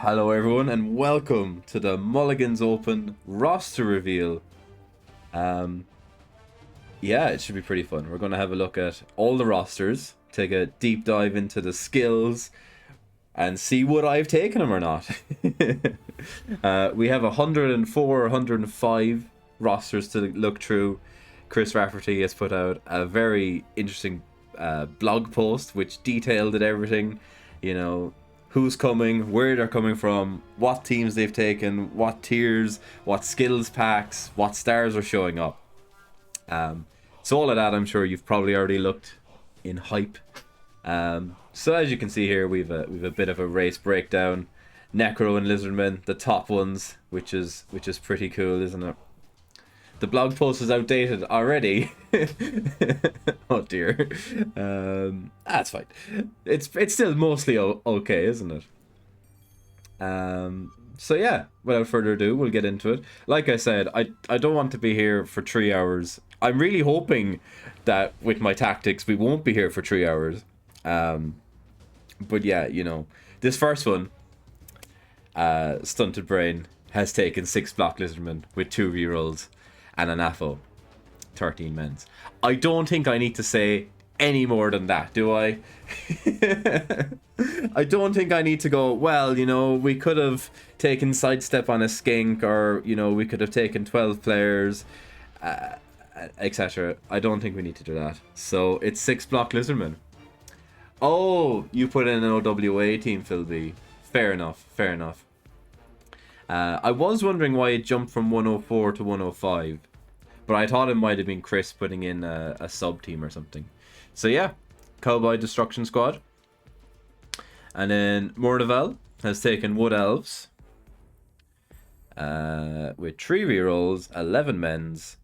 Hello everyone and welcome to the Mulligans Open roster reveal. Yeah, it should be pretty fun. We're going to have a look at all the rosters, take a deep dive into the skills, and see would I have taken them or not. We have 104 or 105 rosters to look through. Chris Rafferty has put out a very interesting blog post which detailed it everything, you know, who's coming, where they're coming from, what teams they've taken, what tiers, what skills packs, what stars are showing up. So all of that I'm sure you've probably already looked in hype. So as you can see here, we've a bit of a race breakdown. Necro and Lizardmen, the top ones, which is pretty cool, isn't it? The blog post is outdated already. Oh dear. That's fine. It's still mostly okay, isn't it? So yeah, without further ado, we'll get into it. Like I said, I don't want to be here for 3 hours. I'm really hoping that with my tactics we won't be here for 3 hours. But yeah, you know, this first one, Stunted Brain has taken 6 Block Lizardmen with 2 rerolls and an AFO, 13 men's. I don't think I need to say any more than that, do I? I don't think I need to go, well, you know, we could have taken Sidestep on a Skink, or, you know, we could have taken 12 players, etc. I don't think we need to do that. So it's 6 Block Lizardmen. Oh, you put in an OWA team, Phil B. Fair enough, fair enough. I was wondering why it jumped from 104 to 105, but I thought it might have been Chris putting in a sub team or something. So yeah, Cowboy Destruction Squad. And then Mordevel has taken Wood Elves with 3 rerolls, 11 men's.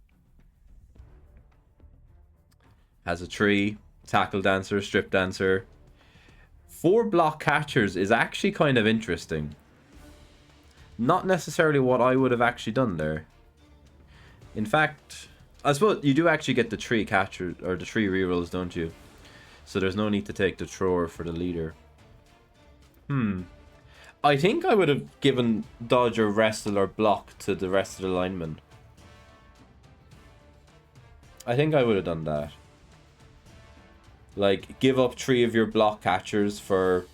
Has a tree, Tackle Dancer, Strip Dancer. 4 block catchers is actually kind of interesting. Not necessarily what I would have actually done there. In fact, I suppose you do actually get the 3 catchers, or the 3 rerolls, don't you? So there's no need to take the thrower for the leader. I think I would have given dodge or wrestle or block to the rest of the linemen. I think I would have done that. Like, give up 3 of your block catchers for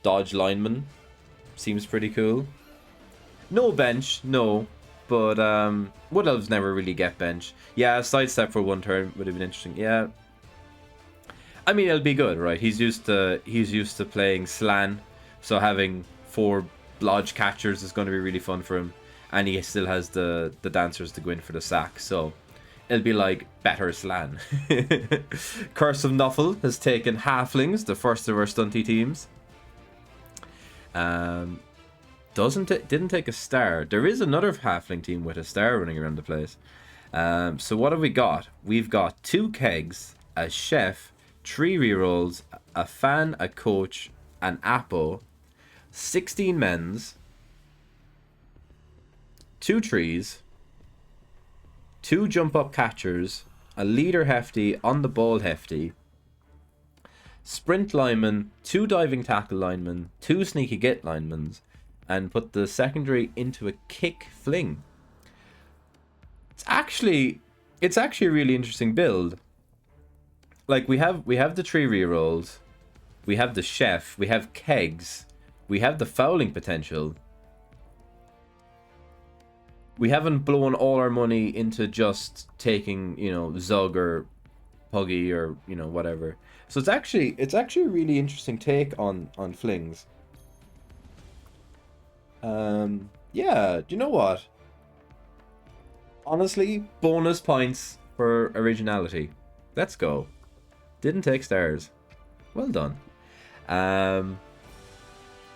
dodge linemen. Seems pretty cool. No bench, no. But Wood Elves never really get bench. Yeah, Sidestep for 1 turn would have been interesting. Yeah. I mean, it'll be good, right? He's used to playing Slan, so having 4 lodge catchers is going to be really fun for him. And he still has the dancers to go in for the sack, so it'll be like better Slan. Curse of Nuffle has taken Halflings, the first of our stunty teams. Didn't take a star. There is another Halfling team with a star running around the place. So what have we got? We've got 2 kegs, a chef, 3 rerolls, a fan, a coach, an Apo, 16 men's, 2 trees, 2 jump up catchers, a leader hefty, on the ball hefty, sprint lineman, 2 diving tackle linemen, 2 sneaky git linemen, and put the secondary into a kick fling. It's actually a really interesting build. Like, we have the 3 rerolls, we have the chef, we have kegs, we have the fouling potential. We haven't blown all our money into just taking, you know, Zug or Puggy or, you know, whatever. So it's actually a really interesting take on flings. Yeah, do you know what? Honestly, bonus points for originality. Let's go. Didn't take stars. Well done.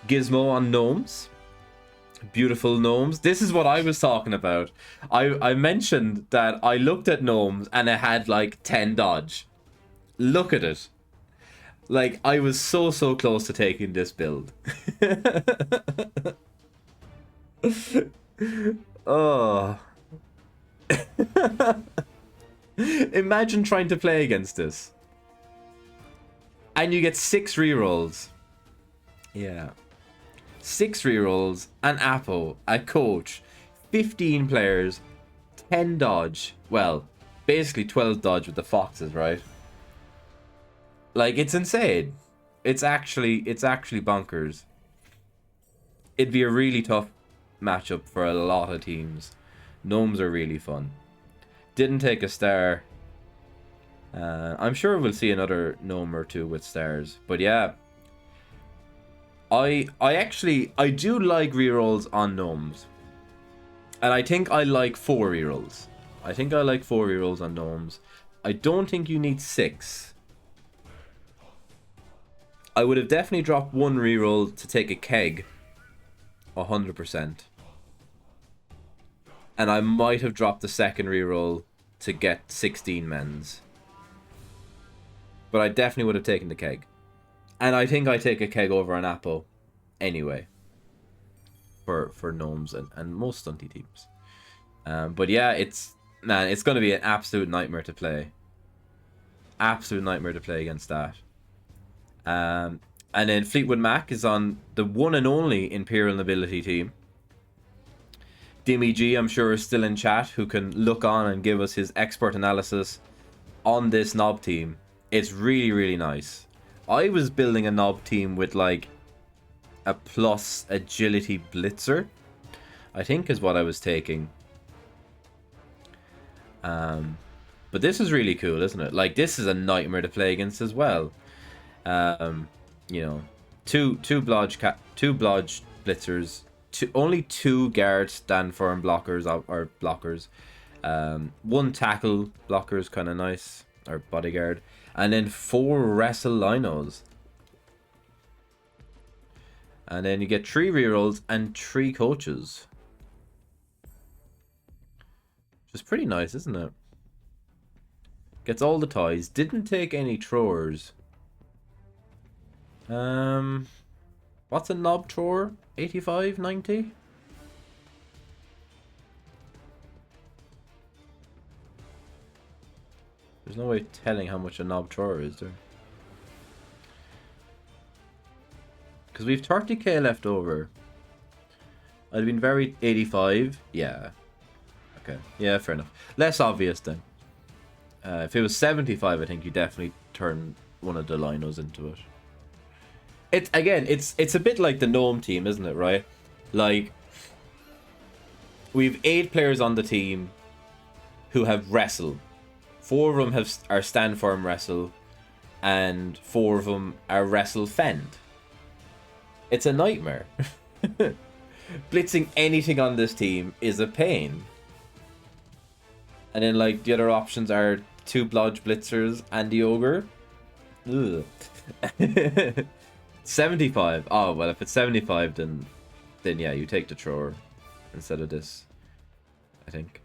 Gizmo on gnomes. Beautiful gnomes. This is what I was talking about. I mentioned that I looked at gnomes and it had like 10 dodge. Look at it. Like, I was so close to taking this build. Oh. Imagine trying to play against this. And you get 6 rerolls. Yeah. 6 rerolls, an Apo, a coach, 15 players, 10 dodge. Well, basically 12 dodge with the foxes, right? Like, it's insane. It's actually bonkers. It'd be a really tough matchup for a lot of teams. Gnomes are really fun. Didn't take a star. I'm sure we'll see another gnome or two with stars. But yeah, I do like rerolls on gnomes. And I think I like 4 rerolls. I think I like 4 rerolls on gnomes. I don't think you need 6. I would have definitely dropped 1 reroll to take a keg. 100%. And I might have dropped the second reroll to get 16 men's. But I definitely would have taken the keg. And I think I take a keg over an Apo anyway. For gnomes and most stunty teams. But yeah, it's going to be an absolute nightmare to play. Absolute nightmare to play against that. And then Fleetwood Mac is on the one and only Imperial Nobility team. Dimmy G, I'm sure, is still in chat, who can look on and give us his expert analysis on this Nob team. It's really, really nice. I was building a Nob team with like a plus agility blitzer, I think is what I was taking. But this is really cool, isn't it? Like, this is a nightmare to play against as well. You know, two blodge blitzers, only 2 guard stand firm blockers or blockers, 1 tackle blocker is kind of nice, or bodyguard, and then 4 wrestle linos, and then you get 3 rerolls and 3 coaches, which is pretty nice, isn't it? Gets all the toys. Didn't take any throwers. What's a knob thrower? 85, 90? There's no way telling how much a knob thrower is there. Because we've 30k left over. I'd have been very 85. Yeah. Okay. Yeah, fair enough. Less obvious then. If it was 75, I think you definitely turn one of the linos into it. It's a bit like the gnome team, isn't it, right? Like, we've 8 players on the team who have wrestle. 4 of them are stand firm wrestle, and 4 of them are wrestle fend. It's a nightmare. Blitzing anything on this team is a pain. And then, like, the other options are 2 blodge blitzers and the ogre. Ugh. 75. Oh, well, if it's 75, then yeah, you take the thrower instead of this, I think.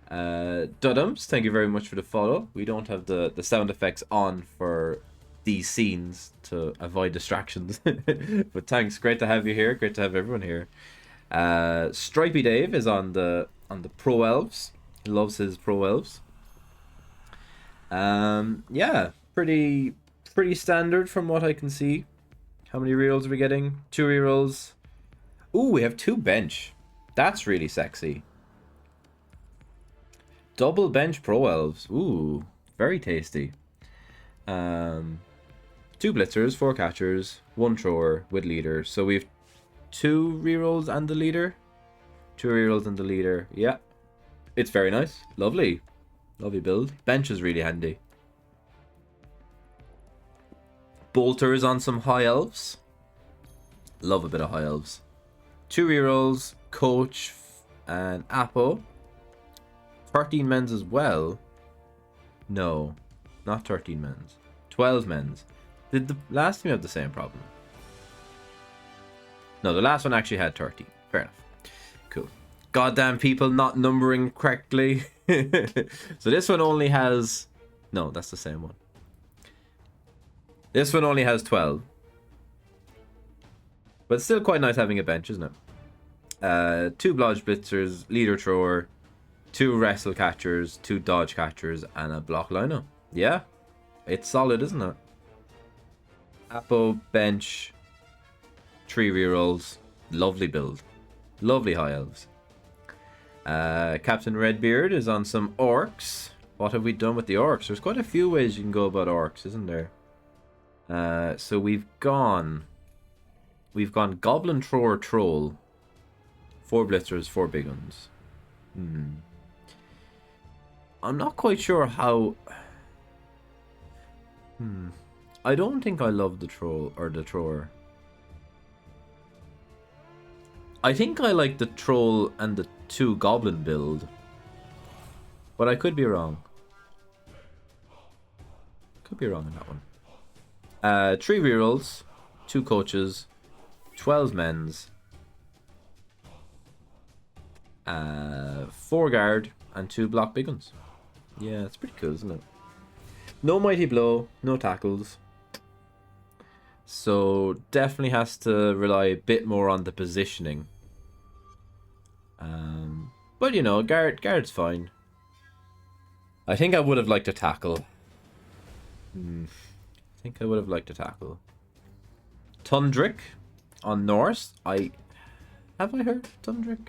Dudums, thank you very much for the follow. We don't have the sound effects on for these scenes to avoid distractions. But thanks, great to have you here. Great to have everyone here. Stripey Dave is on the Pro Elves. He loves his Pro Elves. Yeah, pretty standard from what I can see. How many rerolls are we getting? 2 rerolls. Ooh, we have 2 bench. That's really sexy. Double bench Pro Elves. Ooh, very tasty. 2 blitzers, 4 catchers, 1 thrower with leader. So we've 2 rerolls and the leader. 2 rerolls and the leader. Yeah. It's very nice. Lovely. Lovely build. Bench is really handy. Bolters on some high elves. Love a bit of high elves. 2 rerolls, coach, and Apo. 13 men's as well. No, not 13 men's. 12 men's. Did the last team have the same problem? No, the last one actually had 13. Fair enough. Cool. Goddamn people not numbering correctly. So this one only has... No, that's the same one. This one only has 12. But still quite nice having a bench, isn't it? 2 blodge blitzers, leader thrower, 2 wrestle catchers, 2 dodge catchers, and a block lino. Yeah, it's solid, isn't it? Apo, bench, 3 rerolls. Lovely build. Lovely high elves. Captain Redbeard is on some orcs. What have we done with the orcs? There's quite a few ways you can go about orcs, isn't there? So we've gone Goblin Thrower Troll. 4 blitzers, 4 big ones. I'm not quite sure how... I don't think I love the troll or the thrower. I think I like the troll and the 2 goblin build. But I could be wrong. Could be wrong in that one. 3 rerolls, 2 coaches, 12 men's, 4 guard, and 2 block big ones. Yeah, it's pretty cool, isn't it? No mighty blow, no tackles. So definitely has to rely a bit more on the positioning. But you know, guard's fine. I think I would have liked a tackle. I think I would have liked a tackle. Tundrick on Norse. Have I heard Tundrick?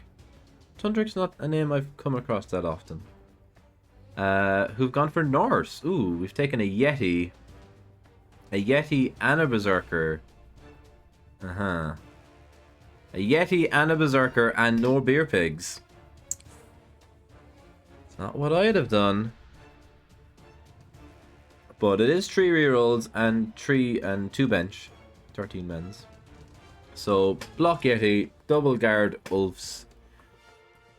Tundrick's not a name I've come across that often. Who've gone for Norse? Ooh, we've taken a Yeti. A Yeti and a Berserker. A Yeti and a Berserker and no beer pigs. It's not what I'd have done. But it is 3 rerolls and 2 bench. 13 men's. So, block Yeti, double guard Ulfs,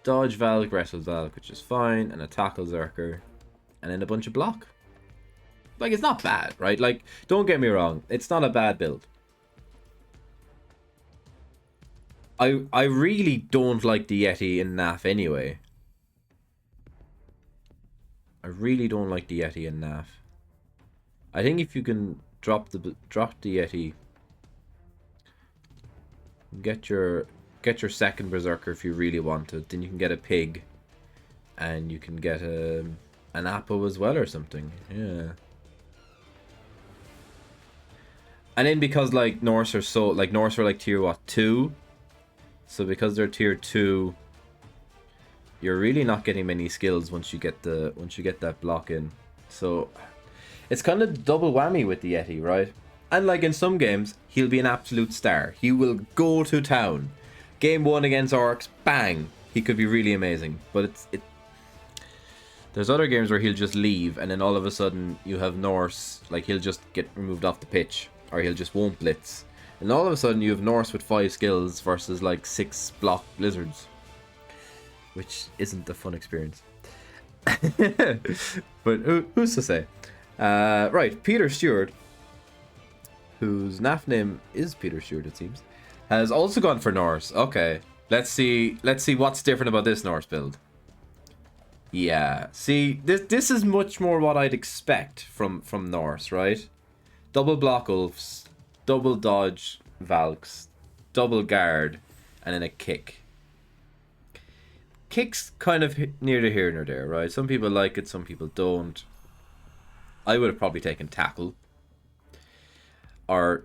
dodge Valk, wrestle Valk, which is fine, and a tackle Zerker, and then a bunch of block. Like, it's not bad, right? Like, don't get me wrong, it's not a bad build. I really don't like the Yeti in NAF anyway. I really don't like the Yeti in NAF. I think if you can drop the Yeti, get your second Berserker if you really want it, then you can get a pig, and you can get an Apo as well or something. Yeah. And then because like Norse are so Norse are like tier what 2, so because they're tier 2, you're really not getting many skills once you get that block in. So it's kind of double whammy with the Yeti, right? And like in some games, he'll be an absolute star. He will go to town. Game 1 against Orcs, bang! He could be really amazing. But there's other games where he'll just leave, and then all of a sudden you have Norse, like he'll just get removed off the pitch, or he'll just won't blitz. And all of a sudden you have Norse with 5 skills versus like 6 block lizards. Which isn't a fun experience. But who's to say? Right, Peter Stewart, whose NAF name is Peter Stewart, it seems, has also gone for Norse. Okay, let's see what's different about this Norse build. Yeah, see, this is much more what I'd expect from Norse, right? Double block Ulfs, double dodge Valks, double guard, and then a kick. Kick's kind of neither here nor there, right? Some people like it, some people don't. I would have probably taken tackle. Or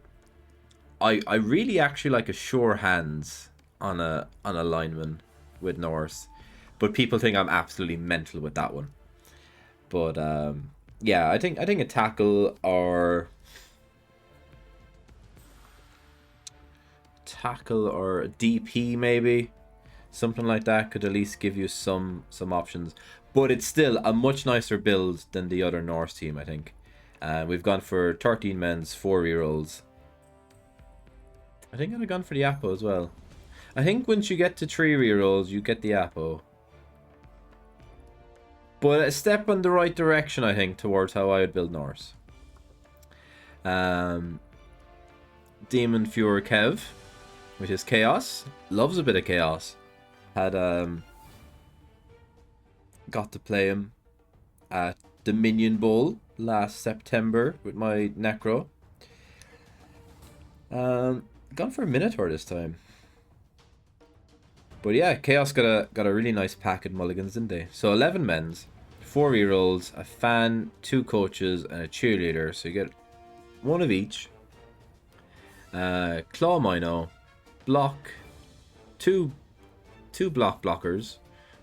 I really actually like a sure hands on a lineman with Norse, but people think I'm absolutely mental with that one. But yeah, I think a tackle or a DP maybe, something like that could at least give you some options. But it's still a much nicer build than the other Norse team, I think. We've gone for 13 men's, 4 rerolls. I think I'd have gone for the Apo as well. I think once you get to 3 rerolls, you get the Apo. But a step in the right direction, I think, towards how I would build Norse. Demon Fuhrer Kev, which is Chaos. Loves a bit of Chaos. Had got to play him at the Minion Bowl last September with my Necro. Gone for a Minotaur this time. But yeah, Chaos got a really nice pack at Mulligans, didn't they? So 11 men's, 4 rerolls, a fan, 2 coaches, and a cheerleader. So you get 1 of each. Claw Mino, block, two blockers,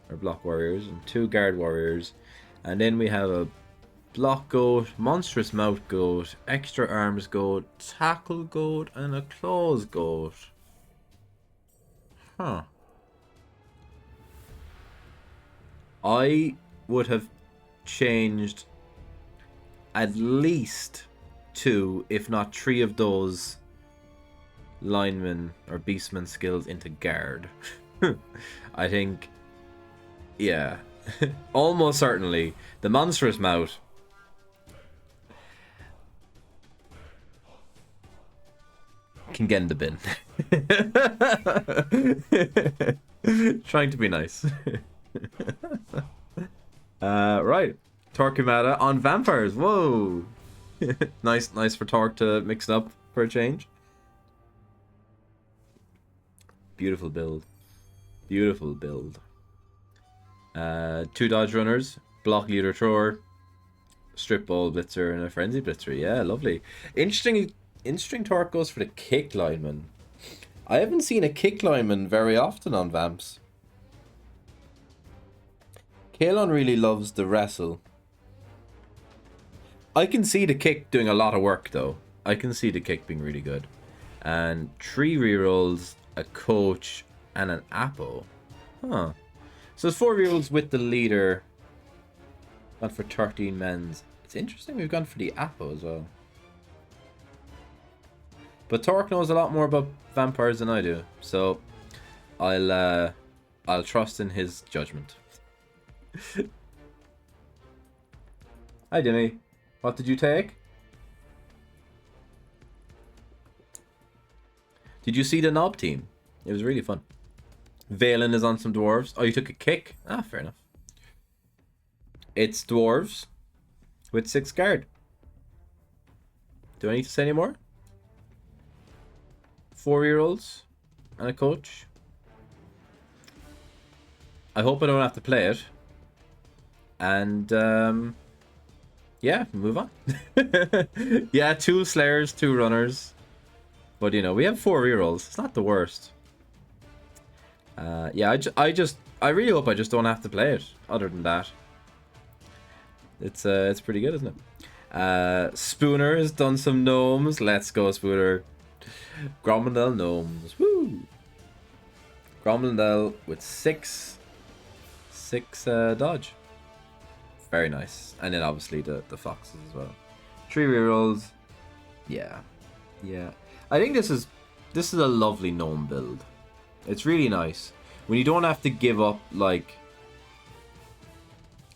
or block warriors, and 2 guard warriors. And then we have a block goat, monstrous mouth goat, extra arms goat, tackle goat, and a claws goat. Huh. I would have changed at least 2, if not 3 of those lineman or beastman skills into guard. I think, yeah, almost certainly the monstrous mouth. Can get in the bin. Trying to be nice. Right. Torquemada on vampires. Whoa. Nice for Torque to mix it up for a change. Beautiful build. Beautiful build. 2 dodge runners, block leader thrower, strip ball blitzer, and a frenzy blitzer. Yeah, lovely. Interesting Torque goes for the kick lineman. I haven't seen a kick lineman very often on Vamps. Kalon really loves the wrestle. I can see the kick doing a lot of work though. I can see the kick being really good. And 3 rerolls, a coach, and an Apo. Huh. So it's 4 rerolls with the leader. Gone for 13 men's. It's interesting we've gone for the Apo as well. But Torque knows a lot more about vampires than I do, so I'll trust in his judgment. Hi Dimmy, what did you take? Did you see the Knob team? It was really fun. Valen is on some dwarves. Oh, you took a kick? Ah, fair enough. It's dwarves with 6 guard. Do I need to say any more? 4-year-olds and a coach. I hope I don't have to play it. And yeah, move on. Yeah, 2 slayers, 2 runners. But you know, we have 4-year-olds. It's not the worst. Yeah, I really hope I just don't have to play it. Other than that, it's pretty good, isn't it? Spooner has done some gnomes. Let's go, Spooner. Gromandel gnomes. Woo! Gromandel with 6 dodge. Very nice. And then obviously the foxes as well. 3 rerolls. Yeah. I think this is a lovely gnome build. It's really nice. When you don't have to give up like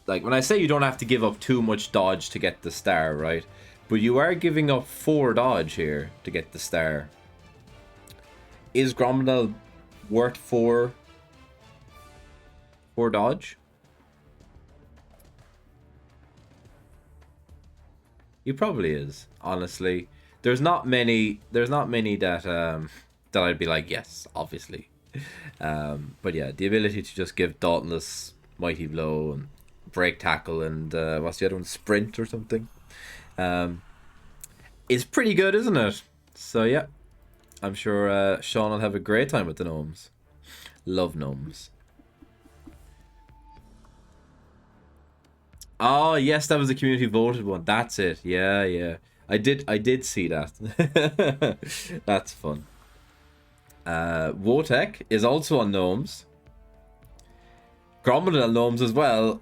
when I say you don't have to give up too much dodge to get the star, right? But you are giving up 4 dodge here to get the star. Is Gromandel worth 4 dodge? He probably is, honestly. There's not many that I'd be like, yes, obviously. But yeah, the ability to just give Dauntless Mighty Blow and Break Tackle and what's the other one? Sprint or something. Is pretty good, isn't it? So yeah, I'm sure Sean will have a great time with the gnomes. Love gnomes. Oh yes, that was the community voted one. That's it. Yeah. I did see that. That's fun. Wotek is also on gnomes. Gromandel gnomes as well.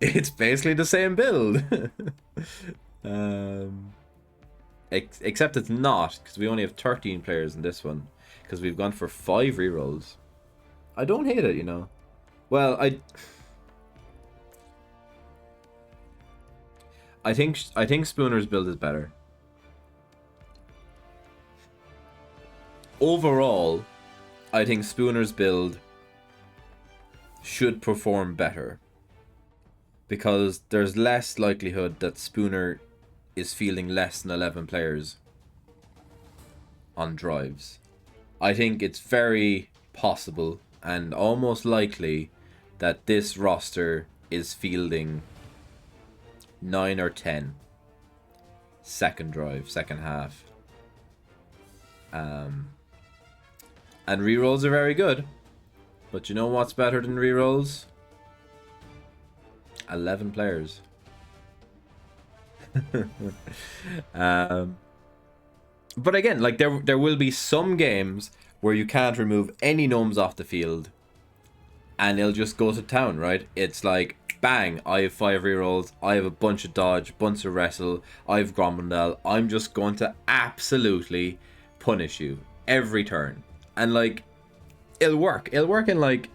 It's basically the same build. Except it's not, because we only have 13 players in this one. Because we've gone for 5 rerolls. I don't hate it, you know. Well, I think Spooner's build is better. Overall, I think Spooner's build should perform better. Because there's less likelihood that Spooner is fielding less than 11 players on drives. I think it's very possible and almost likely that this roster is fielding 9 or 10 second drive, second half. And rerolls are very good. But you know what's better than rerolls? 11 players. But again, like there will be some games where you can't remove any gnomes off the field, and they'll just go to town, right? It's like, bang, I have 5 rerolls, I have a bunch of dodge, bunch of wrestle, I have Gromandel, I'm just going to absolutely punish you every turn. And like, it'll work. It'll work in like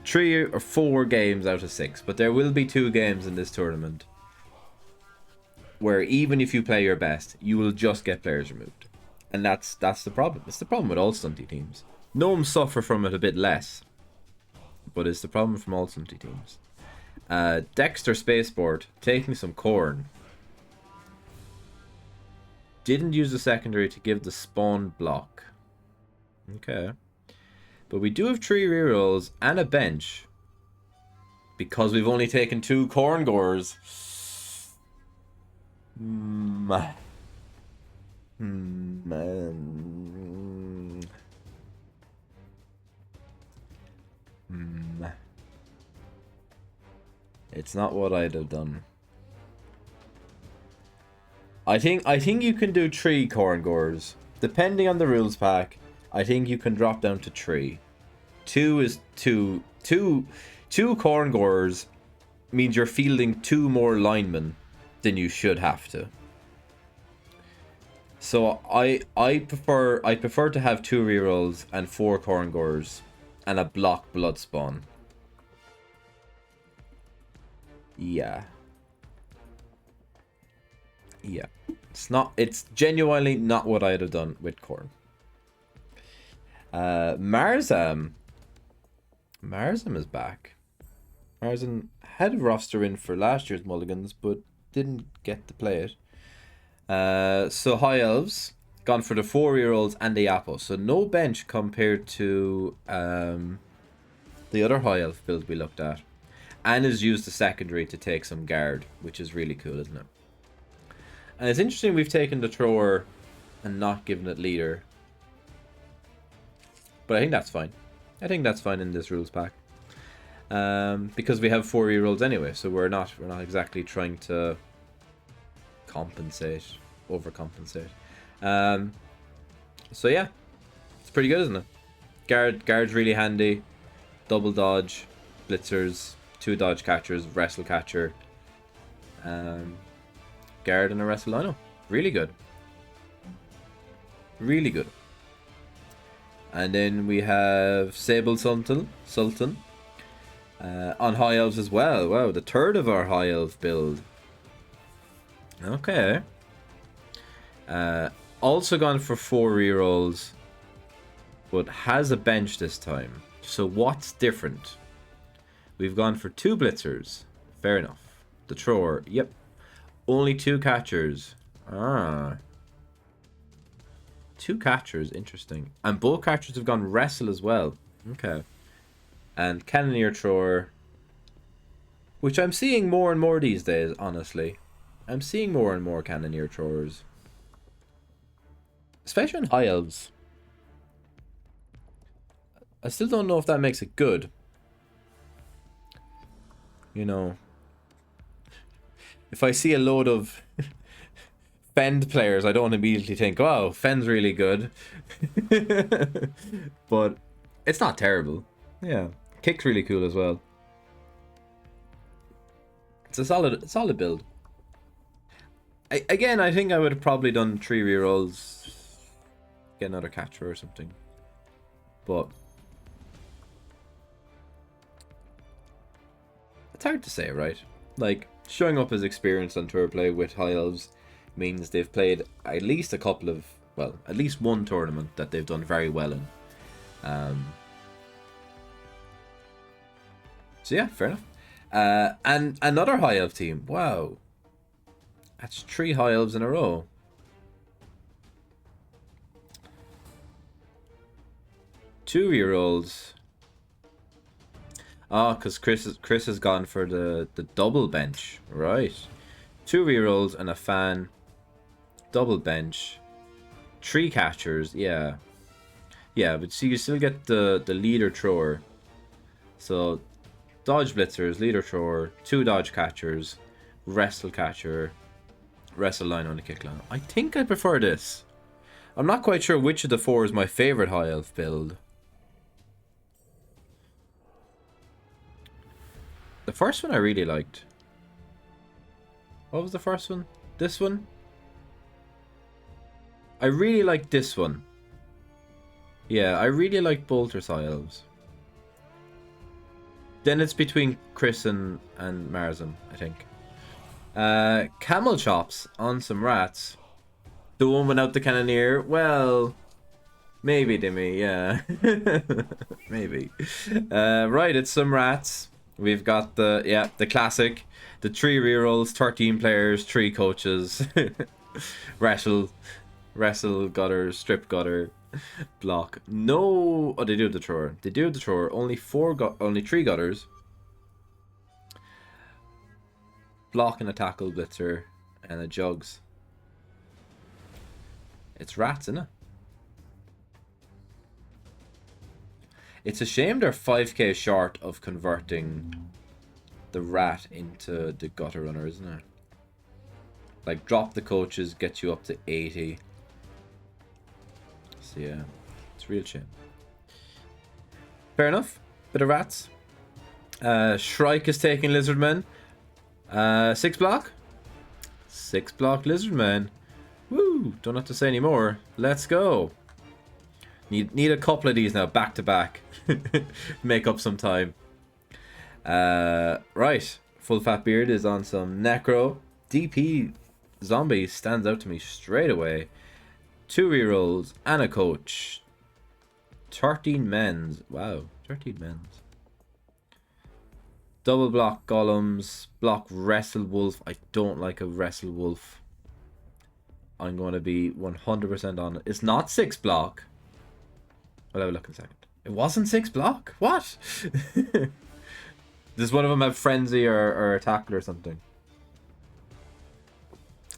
3 or 4 games out of 6, but there will be 2 games in this tournament where even if you play your best, you will just get players removed. And that's the problem. It's the problem with all stunty teams. Gnomes suffer from it a bit less, but it's the problem from all stunty teams. Dexter Spaceport taking some corn. Didn't use the secondary to give the spawn block. Okay. But we do have 3 rerolls and a bench. Because we've only taken 2 corn gores. It's not what I'd have done. I think you can do 3 corn gores. Depending on the rules pack, I think you can drop down to 3. 2 is 2 corn gores means you're fielding 2 more linemen than you should have to. So I prefer to have 2 rerolls and 4 corn gores and a block blood spawn. Yeah. It's genuinely not what I'd have done with corn. Marzam is back. Marzam had a roster in for last year's Mulligans, but didn't get to play it. So High Elves gone for the 4-year-olds and the Apple. So no bench compared to the other High Elf build we looked at. And has used the secondary to take some guard, which is really cool, isn't it? And it's interesting we've taken the thrower and not given it leader. But I think that's fine. I think that's fine in this rules pack. Because we have 4-year-olds anyway, so we're not exactly trying to overcompensate. So yeah, it's pretty good, isn't it? Guard's really handy. Double dodge, blitzers, 2 dodge catchers, wrestle catcher, guard and a wrestle lino. Really good. Really good. And then we have Sable Sultan on High Elves as well. Wow, the 3rd of our High Elf build. Okay. Also gone for 4 rerolls, but has a bench this time. So what's different? We've gone for 2 blitzers. Fair enough. The thrower. Yep. Only 2 catchers. 2 catchers. Interesting. And both catchers have gone wrestle as well. Okay. And cannoneer thrower. Which I'm seeing more and more these days, honestly. I'm seeing more and more cannoneer throwers. Especially in High Elves. I still don't know if that makes it good. You know, if I see a load of Fend players, I don't immediately think, wow, Fend's really good. But it's not terrible. Yeah, Kick's really cool as well. It's a solid build. Again, I think I would have probably done 3 rerolls, get another catcher or something. But it's hard to say, right? Like, showing up as experienced on tour play with High Elves means they've played at least a couple of, well, at least one tournament that they've done very well in. So yeah, fair enough. And another High Elf team. Wow. That's 3 High Elves in a row. Two-year-olds. Ah, because Chris has gone for the double bench. Right. 2-year-olds and a fan. Double bench. 3 catchers, yeah. Yeah, but see, you still get the leader thrower. So, dodge blitzers, leader thrower, 2 dodge catchers, wrestle catcher, wrestle line on the kick line. I think I prefer this. I'm not quite sure which of the 4 is my favorite high elf build. The first one I really liked. What was the first one? This one? I really liked this one. Yeah, I really like Bolter's high elves. Then it's between Chris and Marzin, I think. Camel chops on some rats. The one without the cannoneer. Well, maybe, Dimmy, yeah. Maybe. Right, it's some rats. We've got the classic. The 3 rerolls, 13 players, 3 coaches. Wrestle, gutter, strip gutter, block. No, oh, they do have the thrower. They do have the thrower. Only 3 gutters. Block and a tackle blitzer and a jugs. It's rats, isn't it? It's a shame they're 5k short of converting the rat into the gutter runner, isn't it? Like, drop the coaches, get you up to 80. So yeah, it's a real shame. Fair enough. Bit of rats. Shrike is taking Lizardmen. 6 block. 6 block Lizardmen. Woo! Don't have to say any more. Let's go. Need a couple of these now, back to back. Make up some time. Right. Full Fat Beard is on some Necro. DP Zombie stands out to me straight away. 2 rerolls and a coach. 13 men's. Wow, 13 men's. Double block golems. Block Wrestle Wolf. I don't like a Wrestle Wolf. I'm going to be 100% on it. It's not 6 block. I'll have a look in a second. It wasn't 6 block? What? Does one of them have Frenzy or Tackle or something?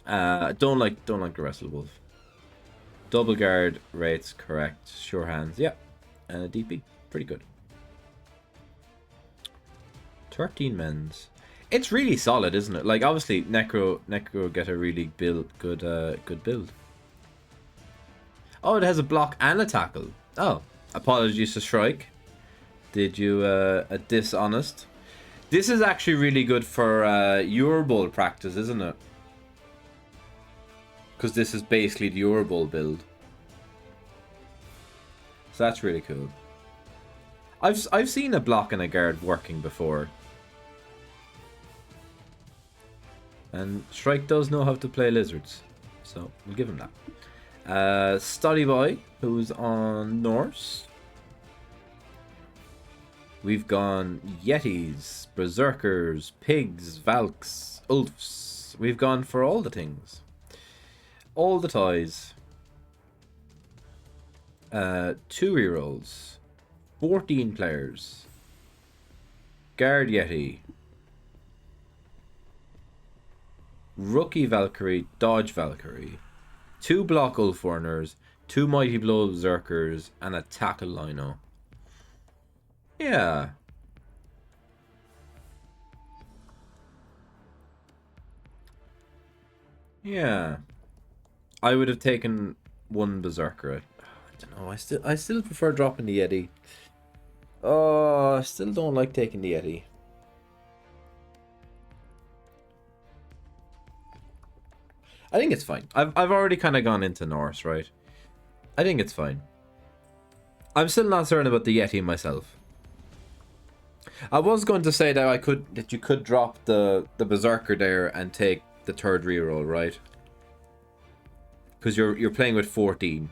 Don't like the Wrestle Wolf. Double guard rates correct. Sure hands, yeah. And a DP. Pretty good. 13 men's. It's really solid, isn't it? Like, obviously Necro get a really good build. Oh, it has a block and a tackle. Oh, apologies to Shrike. Did you a dishonest? This is actually really good for Eurobowl practice, isn't it? Because this is basically the Eurobowl build. So that's really cool. I've seen a block and a guard working before. And Shrike does know how to play lizards. So we'll give him that. Study Boy, who's on Norse. We've gone Yetis, Berserkers, Pigs, Valks, Ulfs. We've gone for all the things. All the toys. 2 rerolls. 14 players. Guard Yeti. Rookie Valkyrie, Dodge Valkyrie. 2 block Ulfwarners, 2 Mighty Blow Berserkers, and a Tackle Lino. Yeah. Yeah. I would have taken 1 Berserker. I don't know. I still prefer dropping the Yeti. Oh, I still don't like taking the Yeti. I think it's fine. I've already kind of gone into Norse, right? I think it's fine. I'm still not certain about the Yeti myself. I was going to say that you could drop the Berserker there and take the 3rd reroll, right? Because you're playing with 14.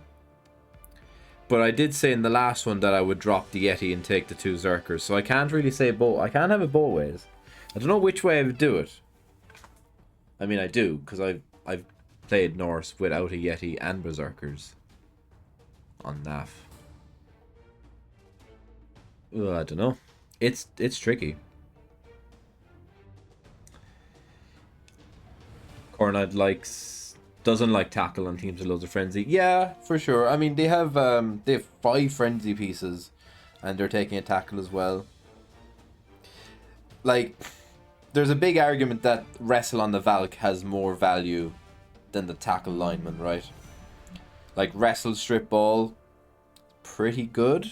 But I did say in the last one that I would drop the Yeti and take the 2 Zerkers, so I can't really say both. I can't have it both ways. I don't know which way I would do it. I mean, I do, because I've played Norse without a Yeti and Berserkers on NAF. Well, I don't know. It's tricky. Cornad likes Doesn't like tackle on teams with loads of frenzy. Yeah, for sure. I mean, they have 5 frenzy pieces, and they're taking a tackle as well. Like, there's a big argument that wrestle on the Valk has more value than the tackle lineman, right? Like, wrestle strip ball, pretty good.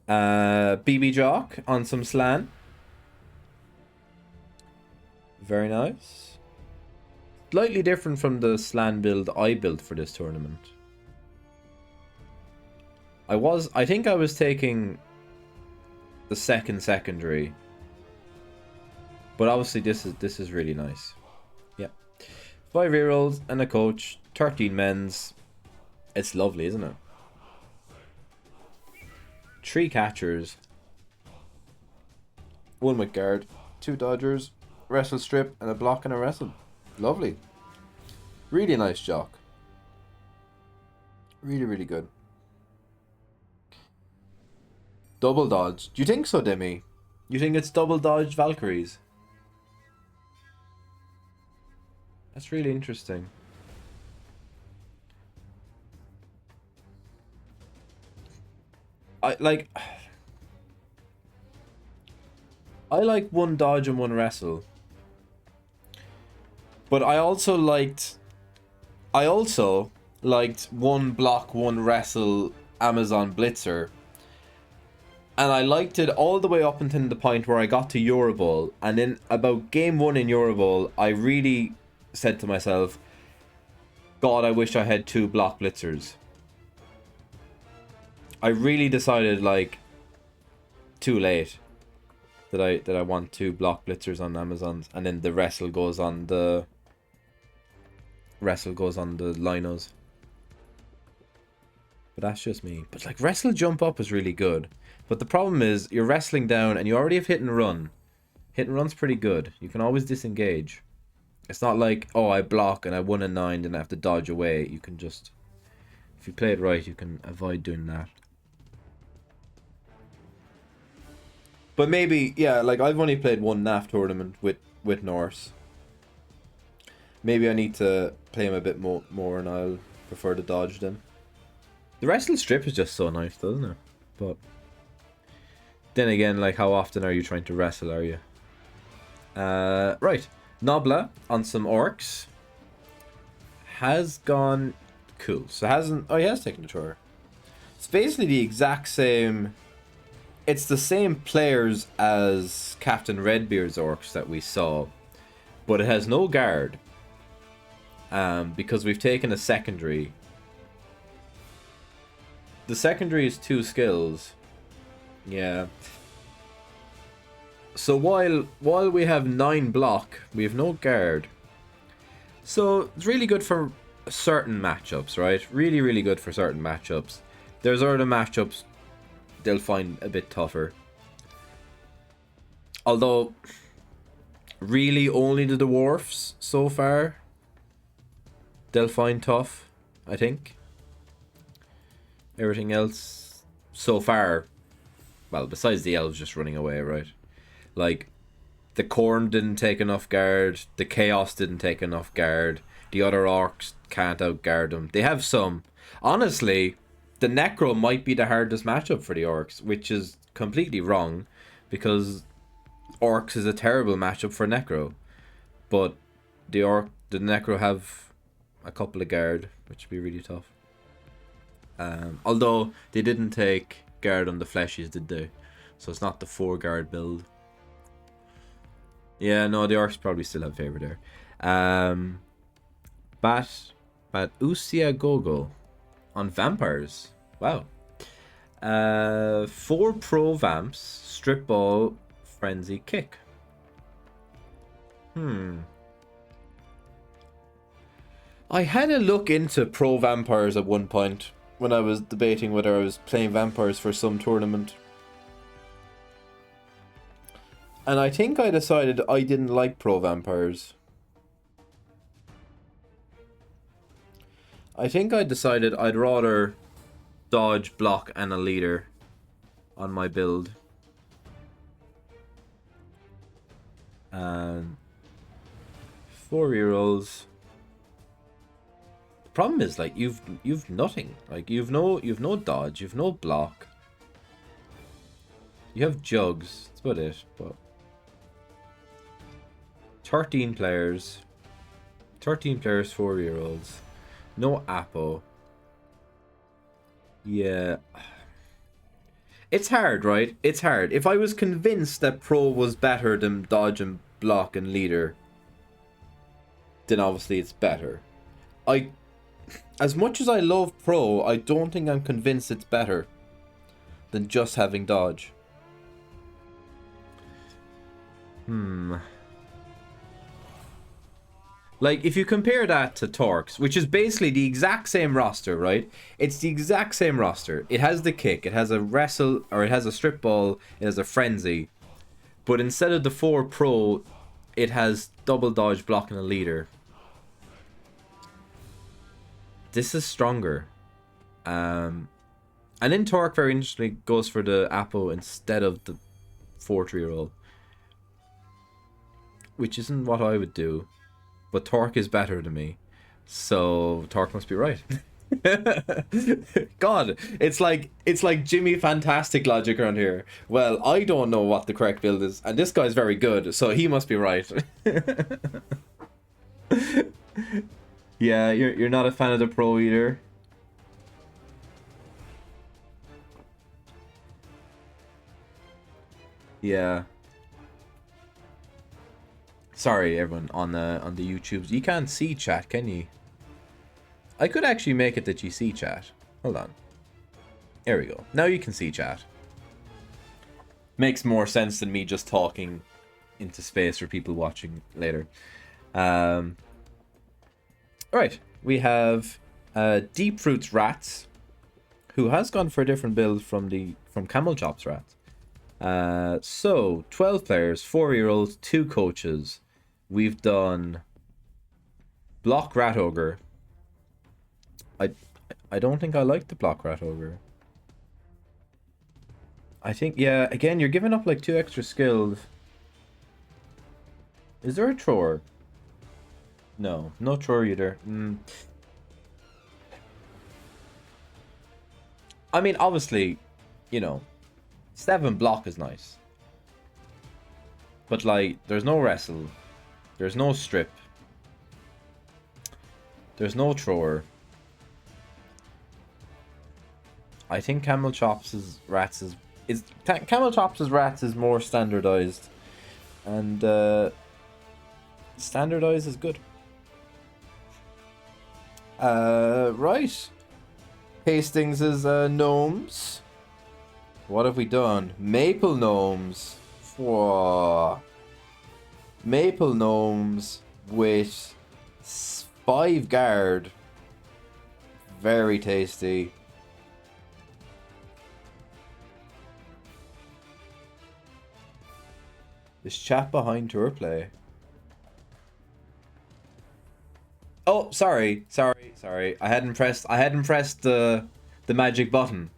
BB Jock on some slan. Very nice. Slightly different from the slan build I built for this tournament. I think I was taking the second secondary. But obviously this is really nice. Yeah. 5-year-olds and a coach, 13 men's. It's lovely, isn't it? 3 catchers. 1 with guard, 2 dodgers, wrestle strip, and a block and a wrestle. Lovely. Really nice jock. Really, really good. Double dodge. Do you think so, Demi? You think it's double dodge Valkyries? That's really interesting. I like 1 dodge and 1 wrestle. But I also liked 1 block, 1 wrestle Amazon Blitzer. And I liked it all the way up until the point where I got to Euroball. And then about game 1 in Euroball, I really said to myself, God, I wish I had 2 block blitzers. I really decided, like, too late that I want 2 block blitzers on Amazons, and then the wrestle goes on the linos. But that's just me. But like, wrestle jump up is really good. But the problem is you're wrestling down and you already have hit and run. Hit and run's pretty good. You can always disengage. It's not like, oh, I block and I 1 and 9, then I have to dodge away. You can just, if you play it right, you can avoid doing that. But maybe, yeah, like I've only played 1 NAF tournament with Norse. Maybe I need to play him a bit more and I'll prefer to dodge then. The wrestle strip is just so nice, doesn't it? But then again, like, how often are you trying to wrestle, are you? Right. Nobla on some orcs has gone cool. So he has taken the tour. It's basically the exact same. It's the same players as Captain Redbeard's orcs that we saw, but it has no guard. Because we've taken a secondary. The secondary is 2 skills. Yeah. So while we have 9 block, we have no guard. So it's really good for certain matchups, right? Really, really good for certain matchups. There's other matchups they'll find a bit tougher. Although, really only the dwarfs so far they'll find tough, I think. Everything else so far, well, besides the elves just running away, right? Like, the Khorne didn't take enough guard, the Chaos didn't take enough guard, the other orcs can't outguard them. They have some. Honestly, the Necro might be the hardest matchup for the orcs, which is completely wrong, because orcs is a terrible matchup for Necro. But the Necro have a couple of guard, which would be really tough. Although they didn't take guard on the fleshies, did they? So it's not the 4 guard build. Yeah, no, the orcs probably still have favor there. Bat Usia Gogo on vampires. Wow. 4 pro vamps, strip ball, frenzy, kick. I had a look into pro vampires at one point when I was debating whether I was playing vampires for some tournament. And I think I decided I didn't like pro vampires. I think I decided I'd rather dodge, block, and a leader on my build. And 4-year-olds. The problem is like you've nothing. Like you've no dodge, you've no block. You have jugs. That's about it. But 13 players. 13 players, 4-year-olds. No Apo. Yeah. It's hard, right? It's hard. If I was convinced that Pro was better than Dodge and Block and Leader, then obviously it's better. As much as I love Pro, I don't think I'm convinced it's better than just having Dodge. Like, if you compare that to Torx, which is basically the exact same roster, right? It's the exact same roster. It has the kick, it has a wrestle, or it has a strip ball, it has a frenzy. But instead of the 4 Pro, it has double dodge, block, and a leader. This is stronger. And then Torque, very interestingly, goes for the Apo instead of the 4-3-year-old. Which isn't what I would do. But Torque is better than me. So Torque must be right. God, it's like Jimmy Fantastic logic around here. Well, I don't know what the correct build is, and this guy's very good, so he must be right. Yeah, you're not a fan of the Pro either. Yeah. Sorry, everyone on the YouTubes. You can't see chat, can you? I could actually make it that you see chat. Hold on. There we go. Now you can see chat. Makes more sense than me just talking into space for people watching later. Right, we have Deep Fruits Rats, who has gone for a different build from Camel Chops Rats. So 12 players, 4-year-olds, 2 coaches. We've done Block Rat Ogre. I don't think I like the Block Rat Ogre. I think, yeah, again, you're giving up like 2 extra skills. Is there a thrower? No, no thrower either. I mean, obviously, you know, 7 block is nice. But like, there's no wrestle. There's no strip. There's no thrower. I think Camel Chops' Rats Camel Chops' Rats is more standardized. And standardized is good. Right. Hastings is gnomes. What have we done? Maple gnomes. Whoa. Maple gnomes with 5 guard. Very tasty. This chat behind tour play. Oh, sorry. I hadn't pressed the magic button.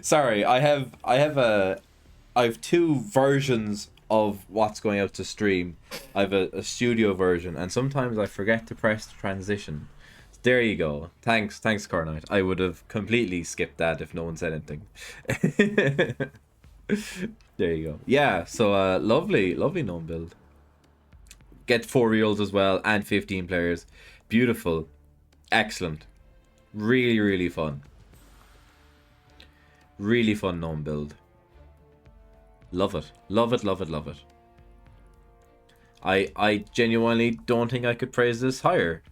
Sorry, I have 2 versions of what's going out to stream. I have a studio version, and sometimes I forget to press the transition. There you go. Thanks, Carnite. I would have completely skipped that if no one said anything. There you go. Yeah, so lovely gnome build. Get 4-year-olds as well, and 15 players. Beautiful. Excellent. Really, really fun. Really fun gnome build. Love it. Love it. I genuinely don't think I could praise this higher.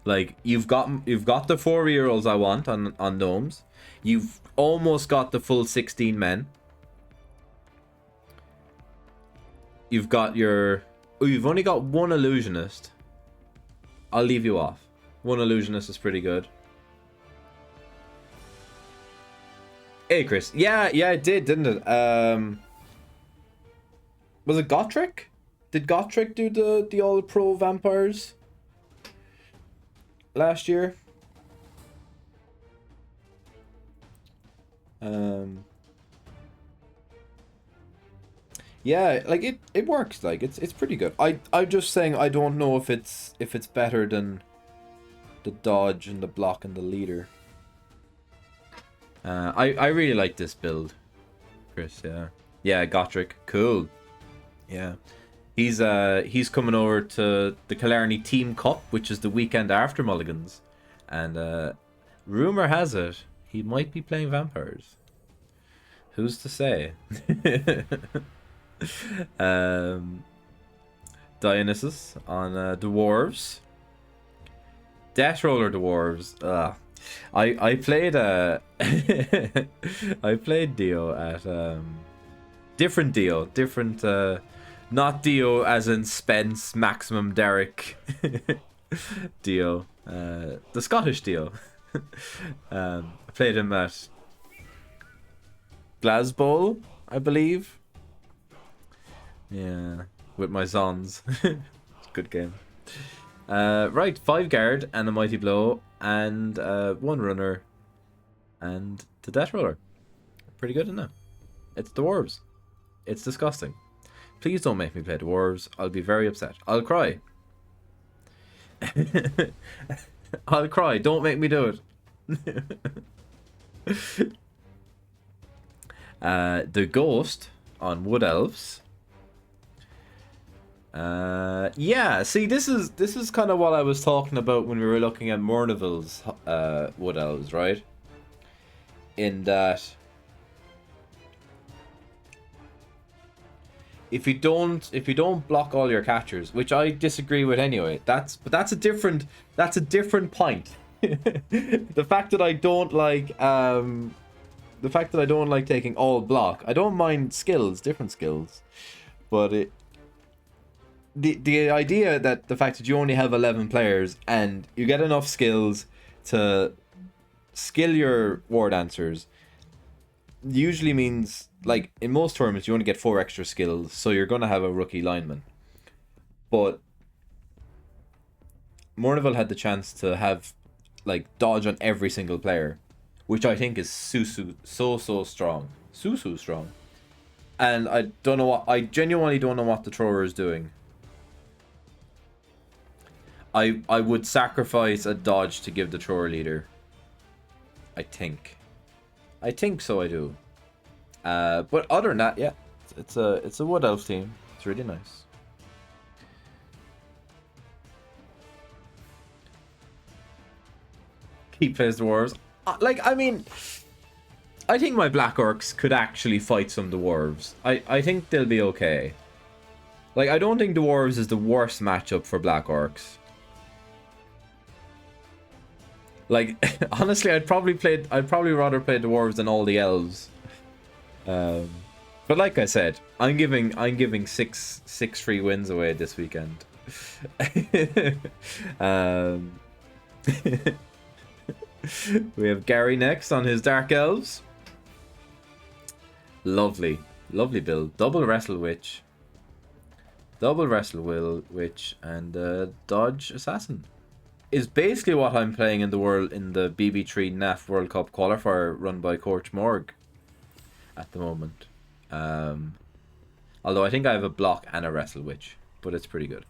Like, you've got the 4-year-olds I want on gnomes. You've almost got the full 16 men. You've got your... Oh, you've only got 1 illusionist. I'll leave you off. 1 illusionist is pretty good. Hey, Chris. Yeah, it did, didn't it? Was it Gotrek? Did Gotrek do the all-pro vampires last year? Yeah, like it works. Like it's pretty good. I'm just saying I don't know if it's better than the dodge and the block and the leader. I really like this build, Chris. Yeah, yeah, Gotrek, cool. Yeah, he's coming over to the Killarney Team Cup, which is the weekend after Mulligans, and rumor has it he might be playing vampires. Who's to say? Dionysus on dwarves. Death Roller dwarves. I played I played Dio at different Dio, different not Dio as in Spence, Maximum Derek Dio, the Scottish Dio. I played him at Glasgow, I believe. Yeah, with my Zons. Good game. Right, 5 guard and a mighty blow and 1 runner and the death roller. Pretty good, isn't it? It's dwarves. It's disgusting. Please don't make me play dwarves. I'll be very upset. I'll cry. I'll cry. Don't make me do it. The ghost on wood elves. Yeah, see, this is kind of what I was talking about when we were looking at Mourneville's wood elves, right? In that if you don't block all your catchers, which I disagree with anyway, that's a different point. The fact that I don't like taking all block, I don't mind different skills, but the idea that the fact that you only have 11 players and you get enough skills to skill your war dancers usually means, like, in most tournaments you only get 4 extra skills, so you're going to have a rookie lineman. But Mourneville had the chance to have, like, dodge on every single player, which I think is so strong. Strong. And I genuinely don't know what the thrower is doing. I would sacrifice a dodge to give the thrower leader. I think so. I do. But other than that, yeah, it's a wood elf team. It's really nice. He plays dwarves. I mean, I think my black orcs could actually fight some dwarves. I think they'll be okay. Like, I don't think dwarves is the worst matchup for black orcs. Like, honestly, I'd probably rather play dwarves than all the elves. But like I said, I'm giving six free wins away this weekend. We have Gary next on his dark elves. Lovely build. Double wrestle witch, and dodge assassin is basically what I'm playing in the BB3 NAF World Cup qualifier run by Coach Morg at the moment. Although I think I have a block and a wrestle witch, but it's pretty good.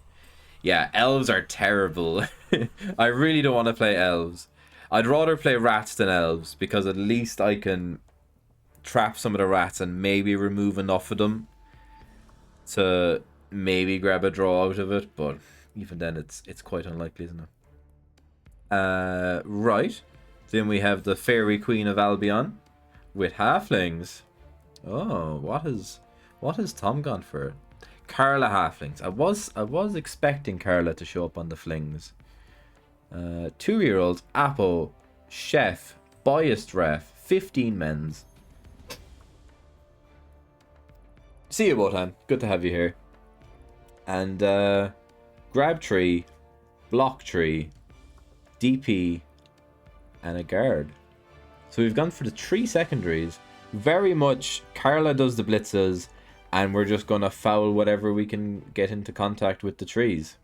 Yeah, elves are terrible. I really don't want to play elves. I'd rather play rats than elves, because at least I can trap some of the rats and maybe remove enough of them to maybe grab a draw out of it, but even then it's quite unlikely, isn't it? Right. Then we have the Fairy Queen of Albion with halflings. Oh, what has Tom gone for? Carla halflings. I was expecting Carla to show up on the flings. 2-year-olds, Apo, Chef, Biased Ref, 15 men's. See you, Wotan. Good to have you here. And grab tree, block tree, DP, and a guard. So we've gone for the 3 secondaries. Very much Carla does the blitzes, and we're just gonna foul whatever we can get into contact with the trees.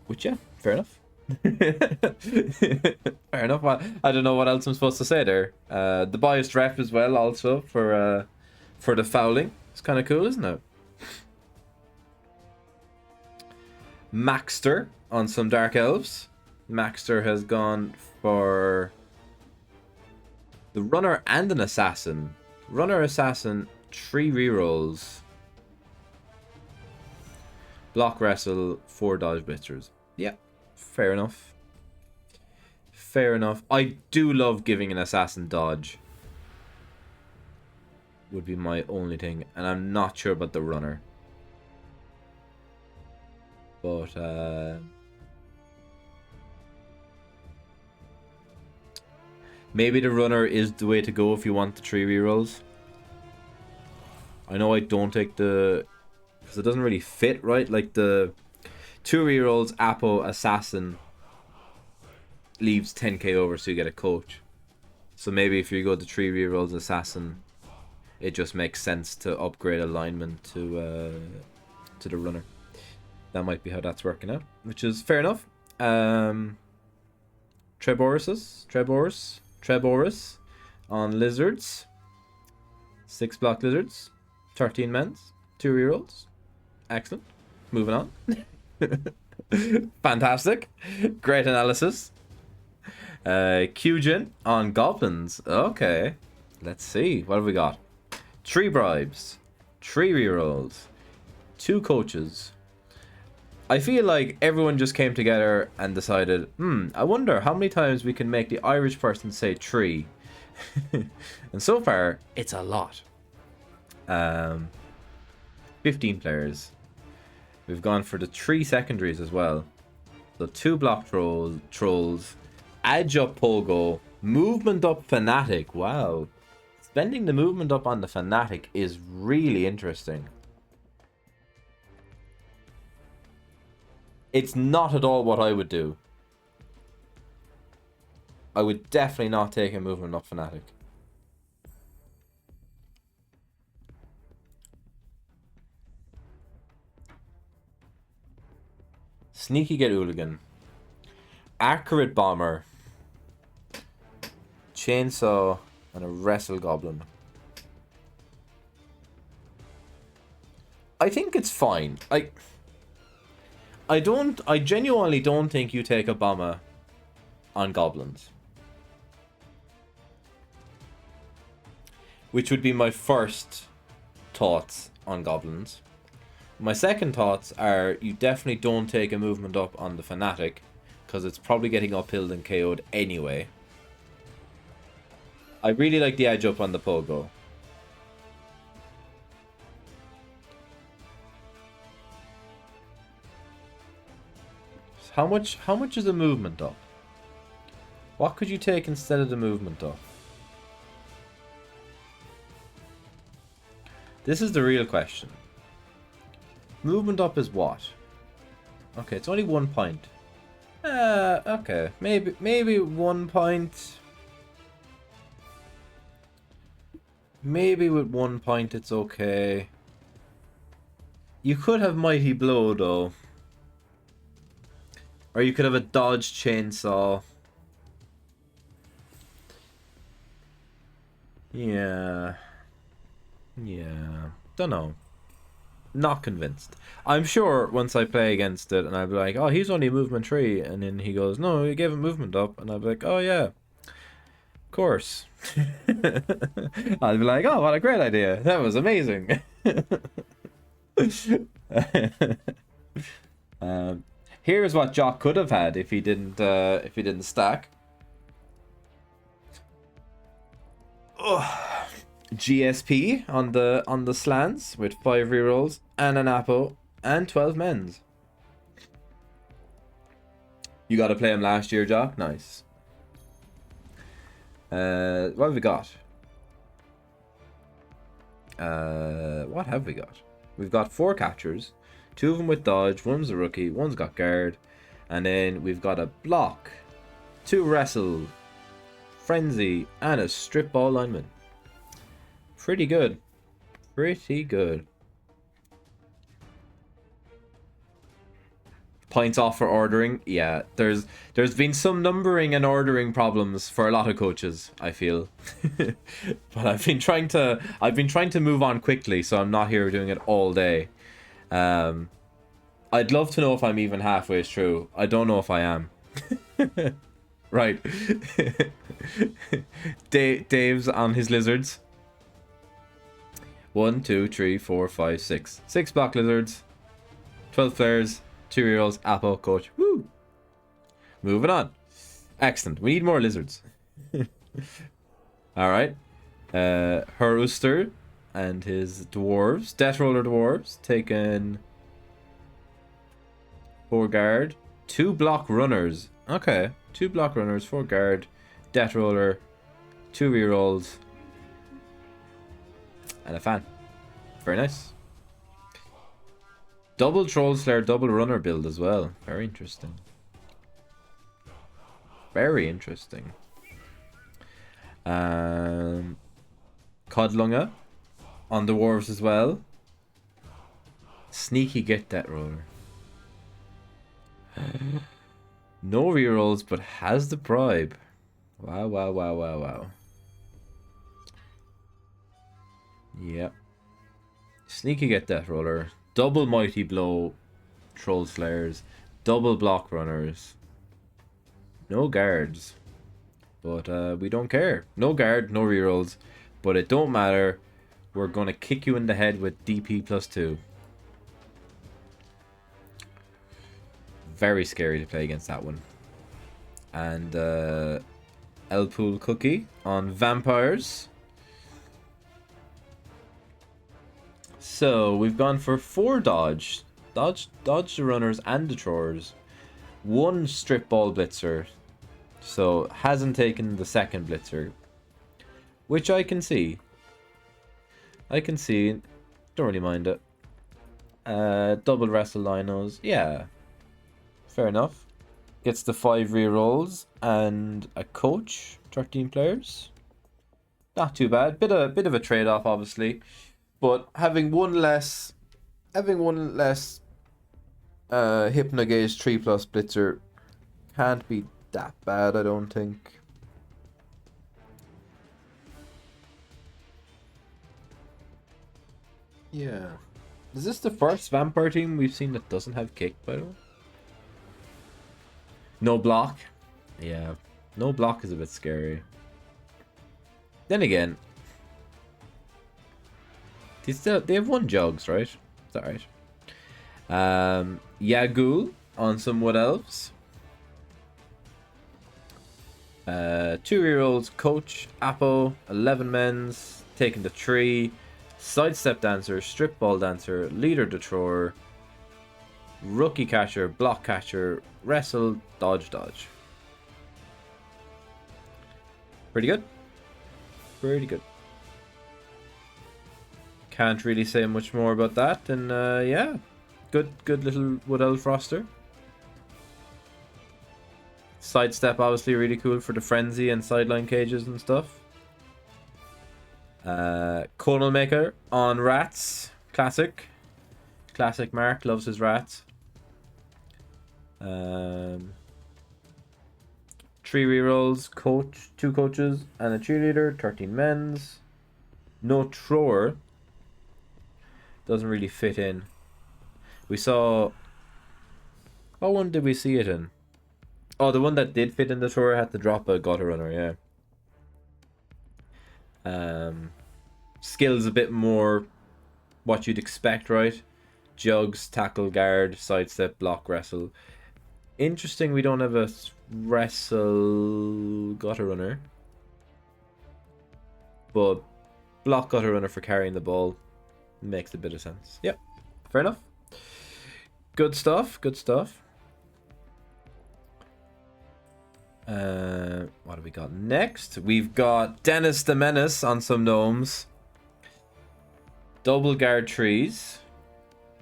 Which, yeah, fair enough. Fair enough. I don't know what else I'm supposed to say there. The biased ref as well, also for the fouling. It's kind of cool, isn't it? Maxter on some Dark Elves. Maxter has gone for the runner and an assassin. Runner, assassin, 3 rerolls. Block, wrestle, 4 dodge blitzers. Yeah, fair enough. Fair enough. I do love giving an assassin dodge. Would be my only thing. And I'm not sure about the runner. But, maybe the runner is the way to go if you want the 3 rerolls. I know I don't take the... because it doesn't really fit, right? Like the 2 rerolls, Apo, Assassin leaves 10k over, so you get a coach. So maybe if you go to 3 rerolls, Assassin, it just makes sense to upgrade alignment to the runner. That might be how that's working out, which is fair enough. Treboris on lizards. 6 block lizards, 13 men's, 2 rerolls. Excellent. Moving on. Fantastic. Great analysis. Kyujin on goblins. Okay. Let's see. What have we got? 3 bribes, 3 rerolls, 2 coaches. I feel like everyone just came together and decided, I wonder how many times we can make the Irish person say 3. And so far, it's a lot. 15 players. We've gone for the 3 secondaries as well. So 2 block trolls, edge up pogo, movement up fanatic. Wow. Spending the movement up on the fanatic is really interesting. It's not at all what I would do. I would definitely not take a movement up fanatic. Sneaky get Mulligan. Accurate bomber. Chainsaw and a wrestle goblin. I think it's fine. I genuinely don't think you take a bomber on goblins. Which would be my first thoughts on goblins. My second thoughts are you definitely don't take a movement up on the fanatic, because it's probably getting uphilled and KO'd anyway. I really like the edge up on the pogo. How much is a movement up? What could you take instead of the movement up? This is the real question. Movement up is what? Okay, it's only 1 point. Okay. Maybe 1 point. Maybe with 1 point it's okay. You could have Mighty Blow though. Or you could have a dodge chainsaw. Yeah. Don't know. Not convinced. I'm sure once I play against it and I'll be like, oh, he's only movement 3. And then he goes, no, you gave him movement up. And I'll be like, oh, yeah. Of course. I'll be like, oh, what a great idea. That was amazing. Here's what Jock could have had if he didn't stack. GSP on the slants with 5 rerolls and an Apo and 12 men's. You got to play him last year, Jock. Nice. What have we got? What have we got? We've got 4 catchers. 2 of them with dodge, 1's a rookie, 1's got guard, and then we've got a block, 2 wrestle, frenzy, and a strip ball lineman. Pretty good. Pretty good. Points off for ordering. Yeah, there's been some numbering and ordering problems for a lot of coaches, I feel. But I've been trying to move on quickly, so I'm not here doing it all day. I'd love to know if I'm even halfway through. I don't know if I am. Right. Dave's on his lizards. 1, 2, 3, 4, 5, 6. 6 black lizards. 12 players. 2-year-olds. Apple. Coach. Woo! Moving on. Excellent. We need more lizards. Alright. Her Ooster and his dwarves. Death Roller dwarves. Taking 4 guard. 2 block runners. Okay. 2 block runners. 4 guard. Death Roller. 2-year-olds. And a fan. Very nice. Double Troll Slayer, double runner build as well. Very interesting. Very interesting. Codlunga on the dwarves as well. Sneaky get that roller. No rerolls, but has the bribe. Wow, wow, wow, wow, wow. Yep. Sneaky get that roller. Double mighty blow. Troll slayers. Double block runners. No guards. But we don't care. No guard, no rerolls. But it don't matter. We're gonna kick you in the head with DP +2. Very scary to play against that one. And Elpool Cookie on vampires. So we've gone for 4 dodge the runners and the throwers, 1 strip ball blitzer, so hasn't taken the second blitzer, which I can see. Don't really mind it. Double wrestle linos, yeah, fair enough. Gets the 5 rerolls and a coach, 13 players. Not too bad. Bit of a trade off, obviously. But having one less Hypnogaze 3+ blitzer can't be that bad, I don't think. Yeah. Is this the first vampire team we've seen that doesn't have kick, by the way? No block? Yeah. No block is a bit scary. Then again, they have 1 jugs, right? Is that right? Yagul on some Wood Elves. 2-year-olds, Coach, Apo, 11 men's, taking the 3, Sidestep Dancer, Strip Ball Dancer, Leader the Thrower, Rookie Catcher, Block Catcher, Wrestle, Dodge. Pretty good. Pretty good. Can't really say much more about that. And yeah, good little Wood Elf roster. Sidestep obviously really cool for the frenzy and sideline cages and stuff. Conal Maker on rats, classic. Mark loves his rats. 3 rerolls, coach, 2 coaches, and a cheerleader. 13 men's. No thrower. Doesn't really fit in. We saw... What one did we see it in? Oh, the one that did fit in the thrower had to drop a gutter runner, yeah. Skills a bit more what you'd expect, right? Jugs, tackle, guard, sidestep, block, wrestle. Interesting we don't have a wrestle gutter runner. But block gutter runner for carrying the ball makes a bit of sense. Yep, fair enough. Good stuff. What have we got next? We've got Dennis the Menace on some gnomes. Double guard trees.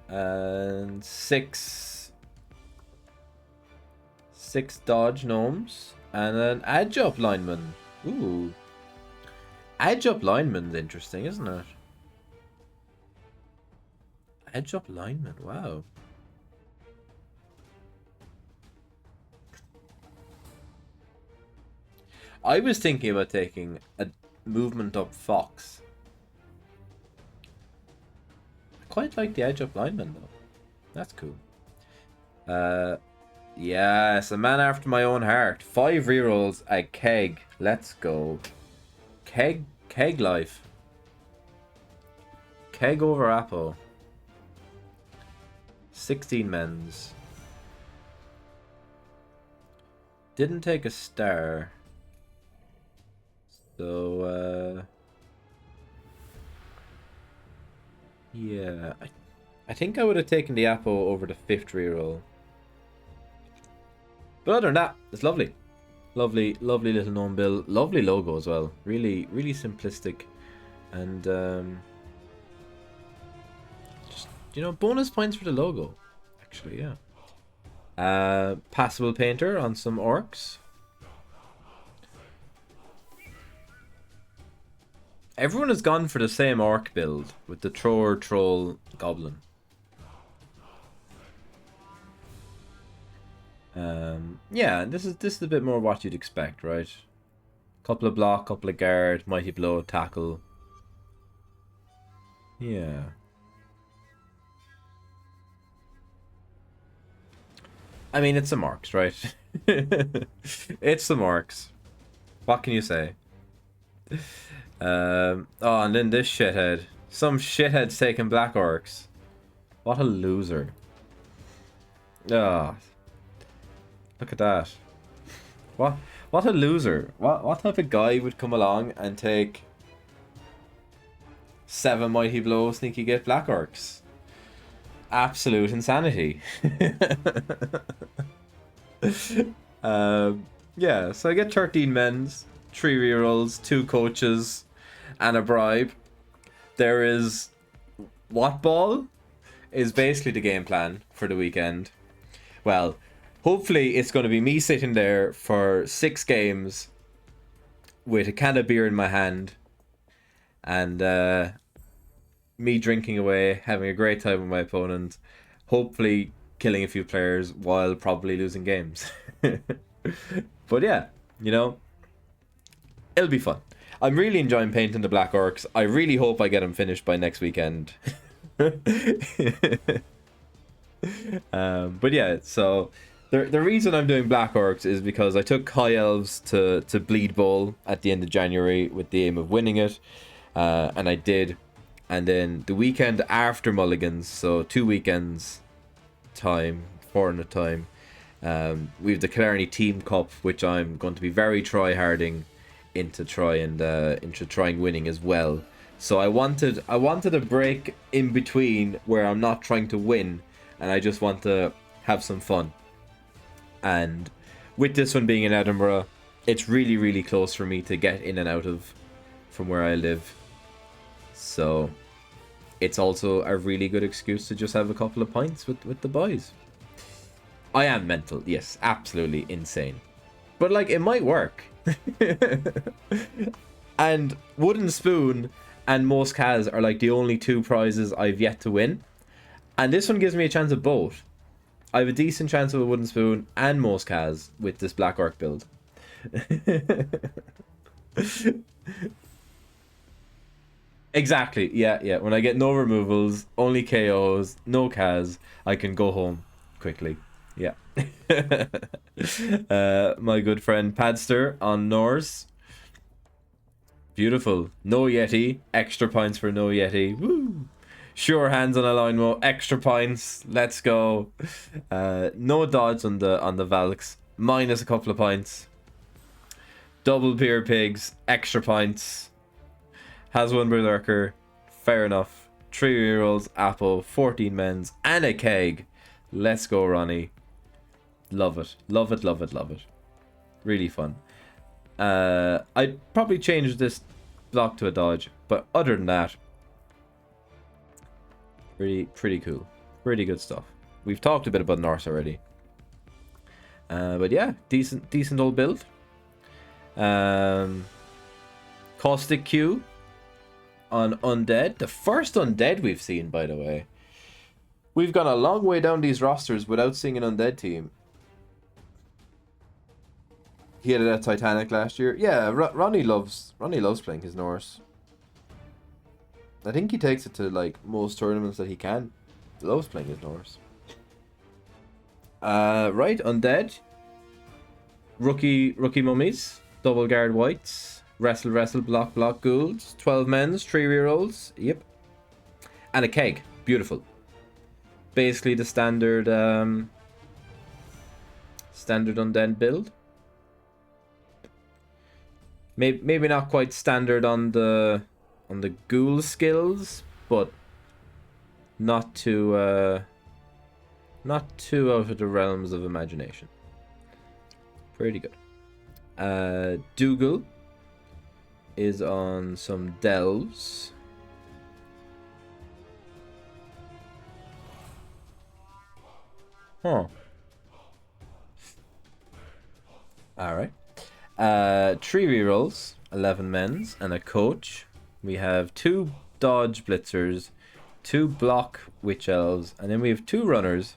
And 6 dodge gnomes. And an edge up lineman. Ooh. Edge up lineman's interesting, isn't it? Edge up lineman, wow. I was thinking about taking a movement up Fox. I quite like the edge up lineman though. That's cool. Yes, a man after my own heart. 5 rerolls at Keg. Let's go. Keg life. Keg over Apple. 16 men's. Didn't take a star. So, yeah. I think I would have taken the Apo over the 5th reroll. But other than that, it's lovely. Lovely little gnome build. Lovely logo as well. Really simplistic. And, just, you know, bonus points for the logo. Actually, yeah. Passable painter on some orcs. Everyone has gone for the same orc build with the thrower, troll, goblin. Yeah, this is a bit more what you'd expect, right? Couple of block, couple of guard, mighty blow, tackle. Yeah. I mean, it's some orcs, right? It's some orcs. What can you say? Oh, and then this shithead. Some shithead's taking black orcs. What a loser. Oh, look at that. What a loser. What type of guy would come along and take 7 mighty blow, sneaky get black orcs? Absolute insanity. Yeah, so I get 13 men's, 3 rerolls, 2 coaches, and a bribe. There is what ball is basically the game plan for the weekend. Well, hopefully it's going to be me sitting there for 6 games with a can of beer in my hand and me drinking away, having a great time with my opponent, hopefully killing a few players while probably losing games. But yeah, you know, it'll be fun. I'm really enjoying painting the Black Orcs. I really hope I get them finished by next weekend. But yeah, so the reason I'm doing Black Orcs is because I took High Elves to Bleed Bowl at the end of January with the aim of winning it. And I did. And then the weekend after Mulligans, so 2 weekends time, 4 in a time, we have the Killarney Team Cup, which I'm going to be very try-harding into trying winning as well. So I wanted a break in between where I'm not trying to win and I just want to have some fun. And with this one being in Edinburgh, it's really, really close for me to get in and out of from where I live. So it's also a really good excuse to just have a couple of pints with the boys. I am mental, yes, absolutely insane. But like, it might work. And Wooden Spoon and Most Kaz are like the only 2 prizes I've yet to win. And this one gives me a chance of both. I have a decent chance of a Wooden Spoon and Most Kaz with this Black Orc build. Exactly, yeah. When I get no removals, only KOs, no Kaz, I can go home quickly. Yeah. My good friend Padster on Norse. Beautiful. No Yeti. Extra points for no Yeti. Woo! Sure hands on a line mo. Extra points. Let's go. No dodge on the Valks. Minus a couple of points. Double Beer Pigs. Extra points. Has 1 Berserker. Fair enough. 3 rerolls. Apple. 14 men's. And a keg. Let's go, Ronnie. Love it. Love it, love it, love it. Really fun. I'd probably change this block to a dodge. But other than that, pretty cool. Pretty good stuff. We've talked a bit about Norse already. But yeah, decent old build. Caustic Q on Undead. The first Undead we've seen, by the way. We've gone a long way down these rosters without seeing an Undead team. He had it at Titanic last year. Yeah, Ronnie loves playing his Norse. I think he takes it to like most tournaments that he can. He loves playing his Norse. Right, undead. Rookie mummies. Double guard whites. Wrestle, block, ghouls. 12 men's, 3 rerolls. Yep. And a keg. Beautiful. Basically the standard standard undead build. Maybe not quite standard on the ghoul skills, but not too out of the realms of imagination. Pretty good. Dougal is on some delves. Huh. Alright. 3 rerolls, 11 men's, and a coach. We have 2 dodge blitzers, 2 block witch elves, and then we have 2 runners.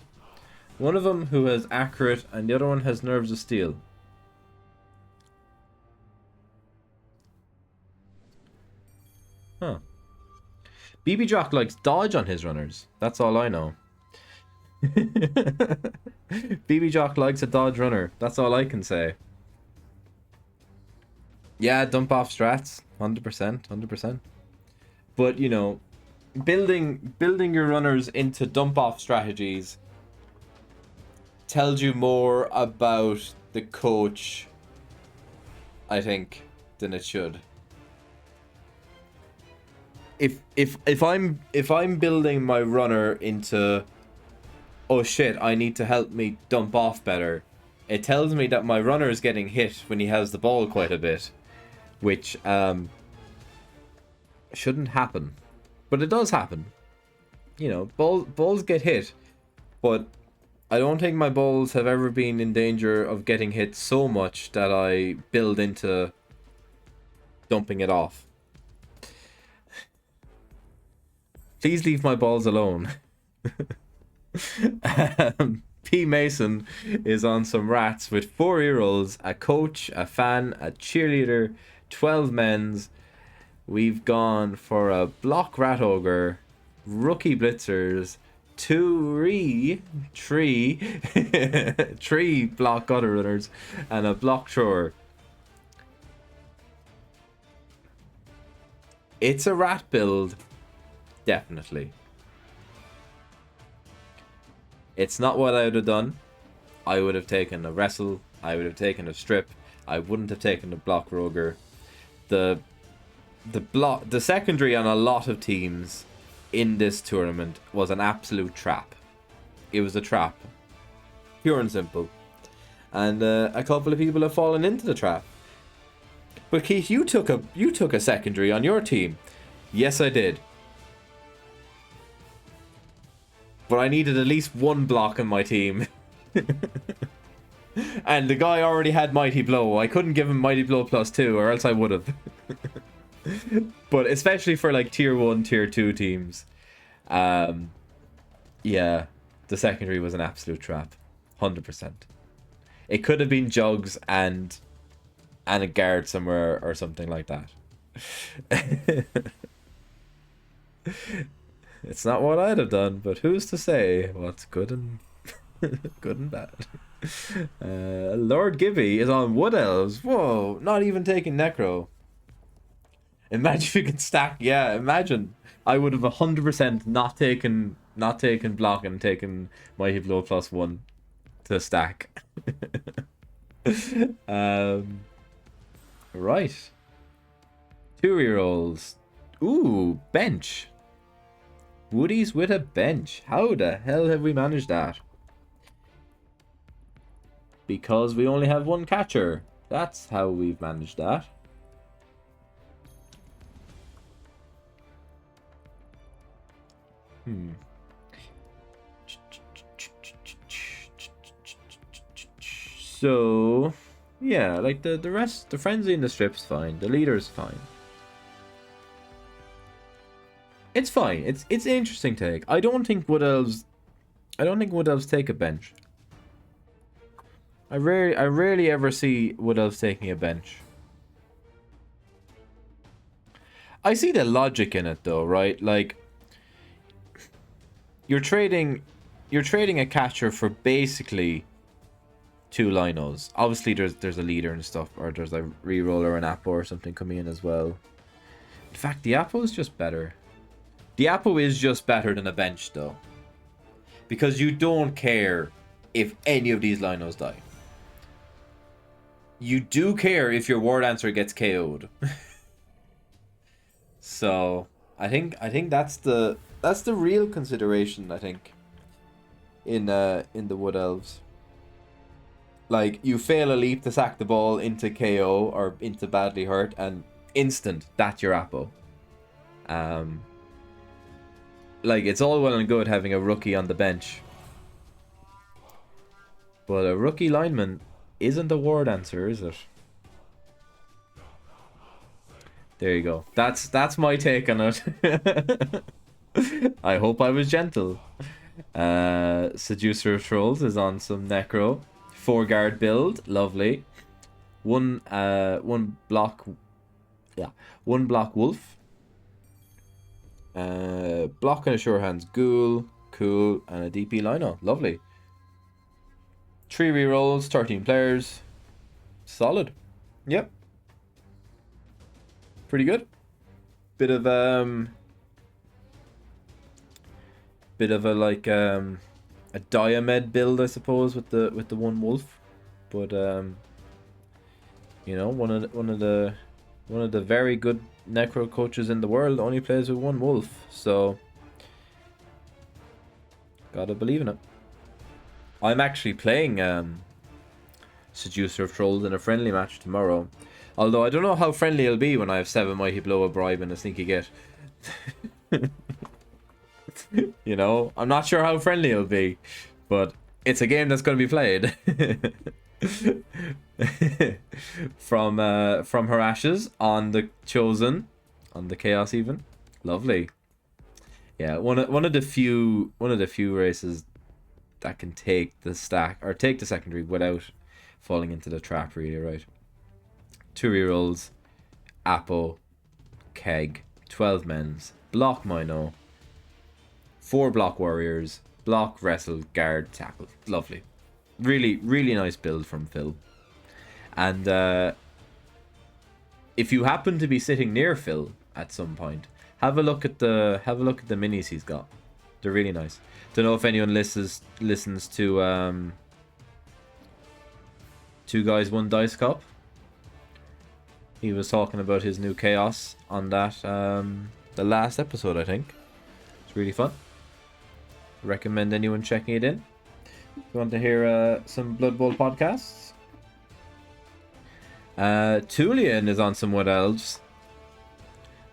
One of them who has accurate, and the other one has nerves of steel. Huh. BB Jock likes dodge on his runners. That's all I know. BB Jock likes a dodge runner. That's all I can say. Yeah, dump off strats. 100%. But, you know, building your runners into dump off strategies tells you more about the coach, I think, than it should. If I'm building my runner into, oh shit, I need to help me dump off better, it tells me that my runner is getting hit when he has the ball quite a bit, which shouldn't happen, but it does happen. You know, balls get hit, but I don't think my balls have ever been in danger of getting hit so much that I build into dumping it off. Please leave my balls alone. P. Mason is on some rats with 4 rerolls, a coach, a fan, a cheerleader, 12 men's. We've gone for a block rat ogre, rookie blitzers, 3 block gutter runners, and a block thrower. It's a rat build. Definitely. It's not what I would have done. I would have taken a wrestle. I would have taken a strip. I wouldn't have taken a block roger. The secondary on a lot of teams in this tournament was an absolute trap. It was a trap, pure and simple. And a couple of people have fallen into the trap. But Keith, you took a secondary on your team. Yes, I did. But I needed at least 1 block in my team. And the guy already had Mighty Blow. I couldn't give him Mighty Blow +2, or else I would have. But especially for like tier 1, tier 2 teams. Yeah, the secondary was an absolute trap. 100%. It could have been Jugs and a guard somewhere or something like that. It's not what I'd have done, but who's to say what's good and good and bad. Lord Gibby is on Wood Elves. Whoa, not even taking Necro. Imagine if you could stack. Yeah, imagine. I would have 100% not taken block and taken Mighty Blow +1 to stack. Right. 2 rerolls. Ooh, bench. Woody's with a bench. How the hell have we managed that? Because we only have 1 catcher. That's how we've managed that. So, yeah, like the rest, the frenzy in the strip's fine. The leader's fine. It's fine. It's an interesting take. I don't think Wood Elves take a bench. I rarely ever see Wood Elves taking a bench. I see the logic in it though, right? Like you're trading a catcher for basically 2 linos. Obviously there's a leader and stuff, or there's a reroll or an Appo or something coming in as well. In fact, the Appo is just better. The Appo is just better than a bench though. Because you don't care if any of these linos die. You do care if your War Dancer gets KO'd. So I think that's the real consideration, I think, in the Wood Elves. Like, you fail a leap to sack the ball into KO or into badly hurt, and instant, that's your Appo. Like, it's all well and good having a rookie on the bench, but a rookie lineman isn't a War Dancer, is it? There you go. That's my take on it. I hope I was gentle. Seducer of Trolls is on some Necro. 4-guard build, lovely. One block wolf. Block and a sure hands ghoul, cool, and a DP lino, lovely. 3 rerolls, 13 players, solid. Yep, pretty good. Bit of a like a Diomed build, I suppose, with the one wolf, but you know, one of the very good Necro coaches in the world only plays with one wolf, so gotta believe in it. I'm actually playing Seducer of Trolls in a friendly match tomorrow, although I don't know how friendly it'll be when I have 7 Mighty Blow, a bribe, and a sneaky get. You know, I'm not sure how friendly it'll be, but it's a game that's going to be played. From her ashes on the Chosen, on the Chaos even, lovely. Yeah, one of the few races that can take the stack or take the secondary without falling into the trap, really, right? 2 rerolls, Appo, Keg, 12 men's, block Mino, 4 block warriors, block, wrestle, guard, tackle. Lovely. Really, really nice build from Phil. And if you happen to be sitting near Phil at some point, have a look at the minis he's got. They're really nice. Don't know if anyone listens to 2 Guys 1 Dice Cup. He was talking about his new Chaos on that the last episode, I think. It's really fun. Recommend anyone checking it in. If you want to hear some Blood Bowl podcasts. Tulian is on some Wood Elves.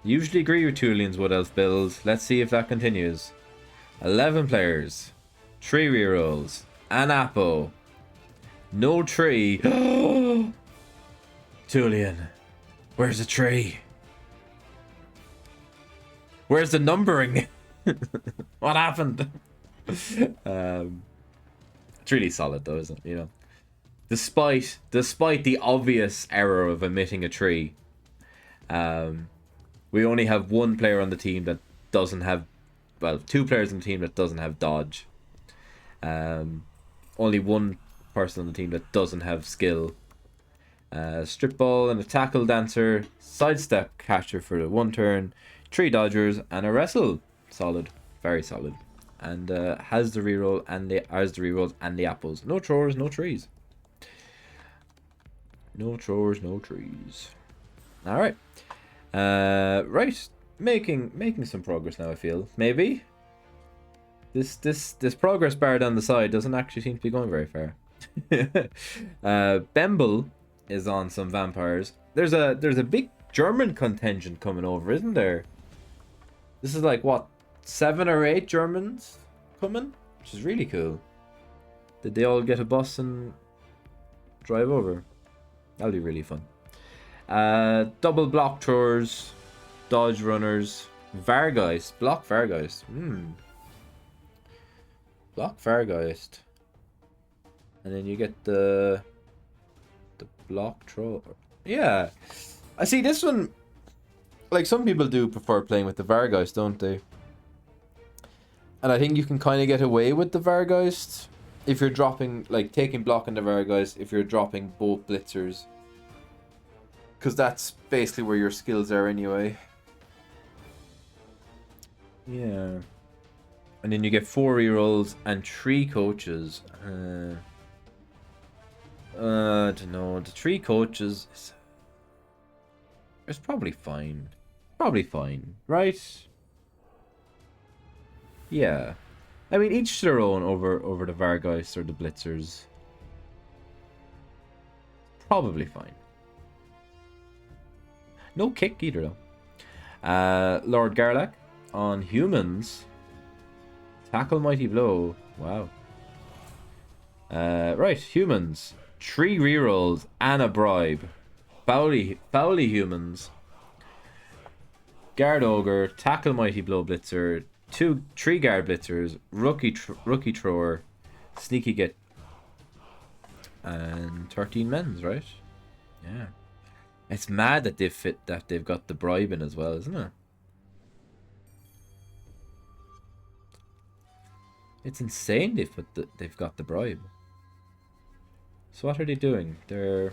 Usually agree with Tulian's Wood Elf build. Let's see if that continues. 11 players, 3 rerolls, an Appo, no tree. Tulian, where's the tree? Where's the numbering? What happened? It's really solid though, isn't it? You know, despite the obvious error of omitting a tree, we only have 1 player on the team that doesn't have, well, 2 players on the team that doesn't have dodge. Only 1 person on the team that doesn't have skill. Strip ball and a tackle dancer, sidestep catcher for the 1 turn, 3 dodgers and a wrestle. Solid, very solid. And has the rerolls and the apples. No throwers, no trees. No throwers, no trees. All right. Right. Making some progress now, I feel. Maybe this progress bar down the side doesn't actually seem to be going very far. Bemble is on some vampires. There's a big German contingent coming over, isn't there? This is like what, 7 or 8 Germans coming, which is really cool. Did they all get a bus and drive over? That'll be really fun. Double block throwers, dodge runners, Vargeist, block Vargeist. Block Vargeist. And then you get the block troll. Yeah. I see this one, like some people do prefer playing with the Vargeist, don't they? And I think you can kind of get away with the Vargeist if you're dropping, like taking block on the Vargeist if you're dropping both blitzers. Because that's basically where your skills are anyway. Yeah. And then you get 4 rerolls and 3 coaches. I don't know. The 3 coaches it's probably fine. Probably fine, right? Yeah. I mean, each to their own over the Vargeist or the Blitzers. Probably fine. No kick either, though. Lord Garlac on humans. Tackle Mighty Blow. Wow. Right, humans. 3 rerolls and a bribe. Foully humans. Guard Ogre, Tackle Mighty Blow Blitzer, 3 Guard Blitzers, Rookie Thrower, Sneaky Get, and 13 men's, right? Yeah. It's mad that they've got the bribe in as well, isn't it? It's insane they've got the bribe. So what are they doing? They're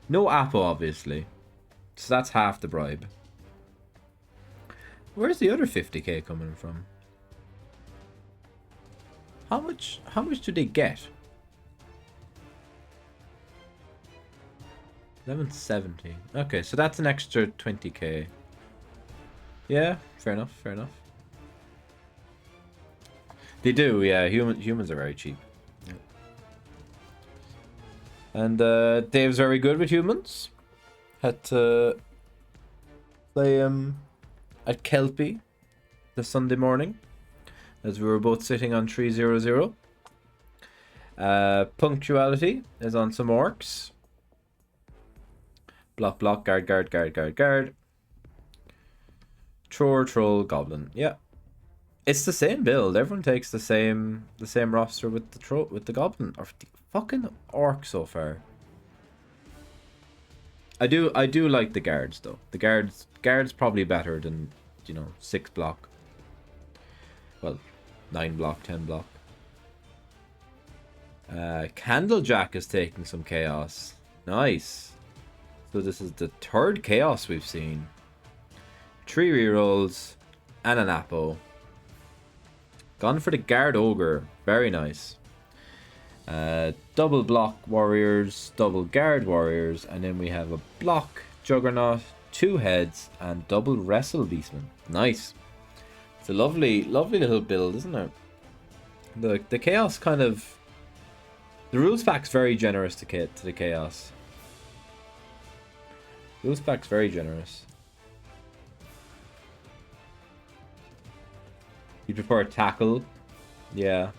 no Apple, obviously. So that's half the bribe. Where's the other 50k coming from? How much do they get? 1170. Okay, so that's an extra 20k. Yeah, fair enough, fair enough. They do, yeah. Humans are very cheap. Yeah. And Dave's very good with humans. Had to play him at Kelpie the Sunday morning, as we were both sitting on 300. Punctuality is on some orcs. Block, block, guard, guard, guard, guard, guard. Troll, goblin. Yeah, it's the same build. Everyone takes the same roster with the goblin or the fucking orc so far. I do like the guards though. The guards probably better than 6 block. Well, 9 block, 10 block. Candlejack is taking some chaos. Nice. So this is the 3rd chaos we've seen. 3 rerolls and an Apo. Gone for the Guard Ogre. Very nice. Double block warriors, double guard warriors, and then we have a block Juggernaut, 2 heads, and double wrestle beastman. Nice. It's a lovely little build, isn't it? The chaos kind of... The rules pack's very generous to the chaos. Rules pack's very generous. You prefer a tackle? Yeah.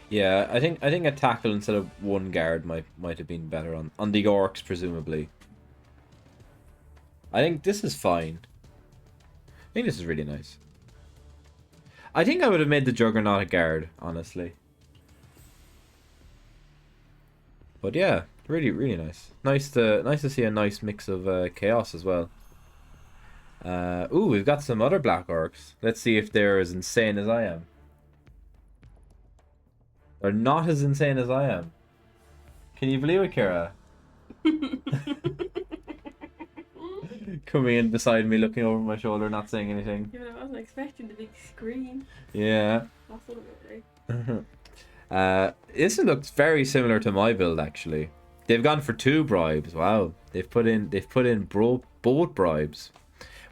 Yeah, I think a tackle instead of 1 guard might have been better on the orcs, presumably. I think this is fine. I think this is really nice. I think I would have made the Juggernaut a guard, honestly. But yeah, really nice. Nice to see a nice mix of chaos as well. Ooh, we've got some other black orcs. Let's see if they're as insane as I am. They're not as insane as I am. Can you believe it, Kira? Coming in beside me, looking over my shoulder, not saying anything. Yeah, but I wasn't expecting the big screen. Yeah. That's what it like. This looks very similar to my build, actually. They've gone for 2 bribes. Wow. They've put in both bribes,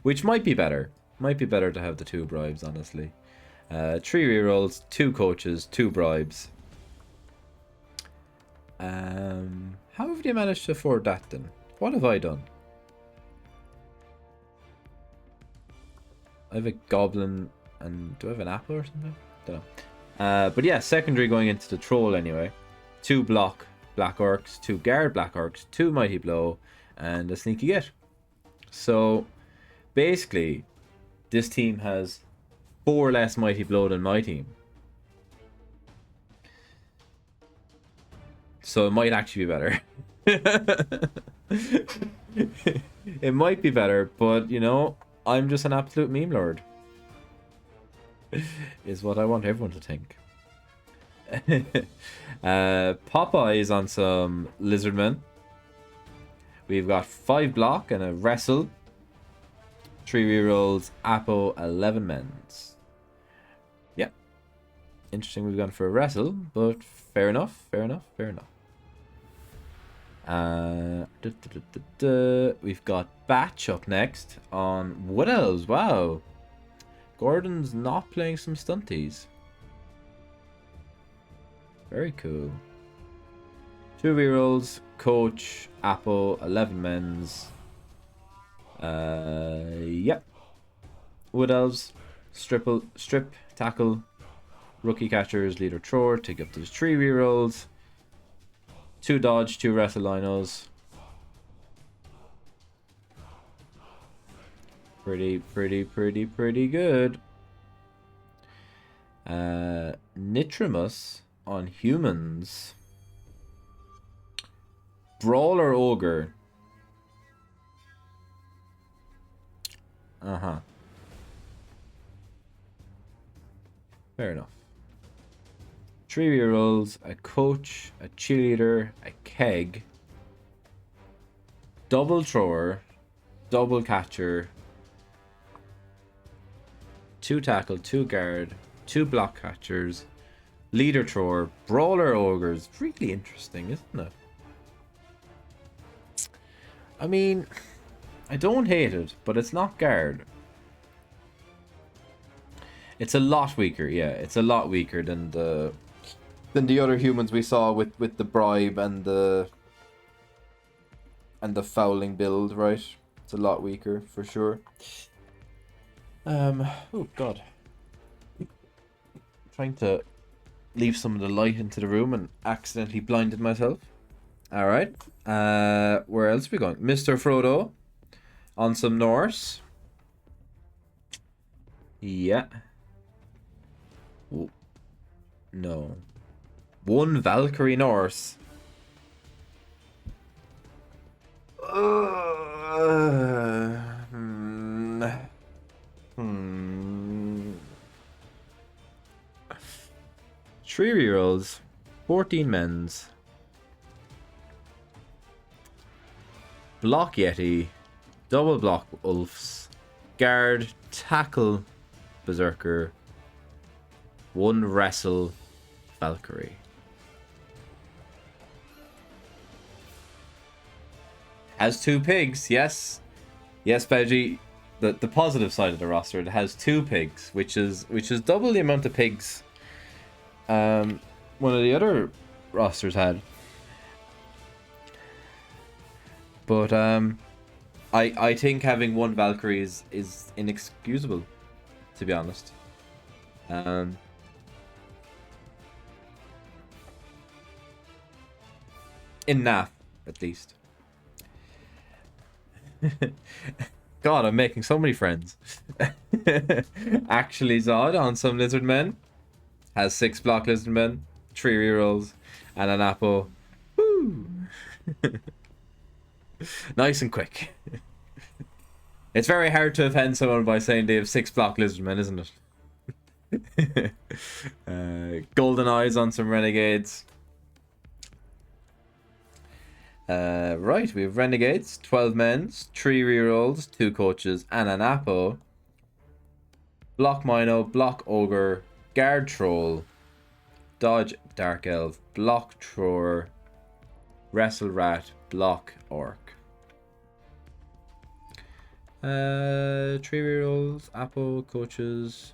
which might be better. Might be better to have the 2 bribes, honestly. 3 rerolls, 2 coaches, 2 bribes. How have you managed to afford that then? What have I done? I have a goblin and do I have an apple or something? Don't know. But yeah, secondary going into the troll anyway. 2 block black orcs, 2 guard black orcs, 2 mighty blow, and a sneaky get. So basically, this team has 4 less Mighty Blow than my team. So it might actually be better. It might be better, but you know, I'm just an absolute meme lord. Is what I want everyone to think. Popeye is on some Lizardmen. We've got 5 block and a wrestle. 3 rerolls, Apo, 11 mens. Yeah. Interesting we've gone for a wrestle, but fair enough, fair enough, fair enough. We've got Batch up next on Wood Elves. Wow. Gordon's not playing some stunties. Very cool. 2 rerolls, coach, Apple, 11 men's. Yep. Wood Elves, strip, tackle, rookie catchers, leader thrower, take up those 3 rerolls. 2 dodge, 2 wrestle linos. Pretty good. Nitrimus on humans. Brawler ogre. Fair enough. 3 rerolls, a coach, a cheerleader, a keg, double thrower, double catcher, 2 tackle, 2 guard, 2 block catchers, leader thrower, brawler ogres. Really interesting, isn't it? I mean, I don't hate it, but it's not guard. It's a lot weaker, yeah. It's a lot weaker than the other humans we saw with the bribe and the fouling build, right? It's a lot weaker for sure. Oh god. Trying to leave some of the light into the room and accidentally blinded myself. Alright. Where else are we going? Mr. Frodo on some Norse. Yeah. Oh. No. 1 Valkyrie Norse. Three rerolls, 14 men's. Block Yeti, double block Ulfs, guard, tackle Berserker, 1 wrestle Valkyrie. Has 2 pigs, yes. Yes, Veggie. The positive side of the roster, it has 2 pigs, which is double the amount of pigs one of the other rosters had. But I think having 1 Valkyrie is inexcusable, to be honest. In NAF, at least. God, I'm making so many friends. Actually, Zod on some Lizardmen has 6 block Lizardmen, 3 rerolls, and an Apo. Woo! Nice and quick. It's very hard to offend someone by saying they have 6 block Lizardmen, isn't it? Golden Eyes on some Renegades. Right, we have Renegades, 12 men's, 3 rerolls, 2 coaches, and an Apo. Block Mino, block Ogre, guard Troll, dodge Dark Elf, block Thrower, wrestle Rat, block Orc. 3 rerolls, Apo, coaches.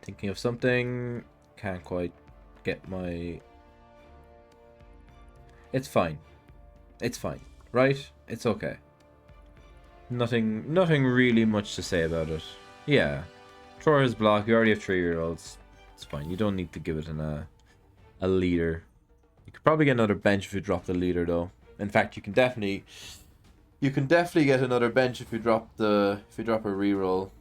Thinking of something, can't quite get my... It's fine. It's fine, right? It's okay. Nothing really much to say about it. Yeah. Thrower his block, you already have 3 rerolls. It's fine, you don't need to give it a leader. You could probably get another bench if you drop the leader, though. In fact, you can definitely get another bench if you drop a reroll.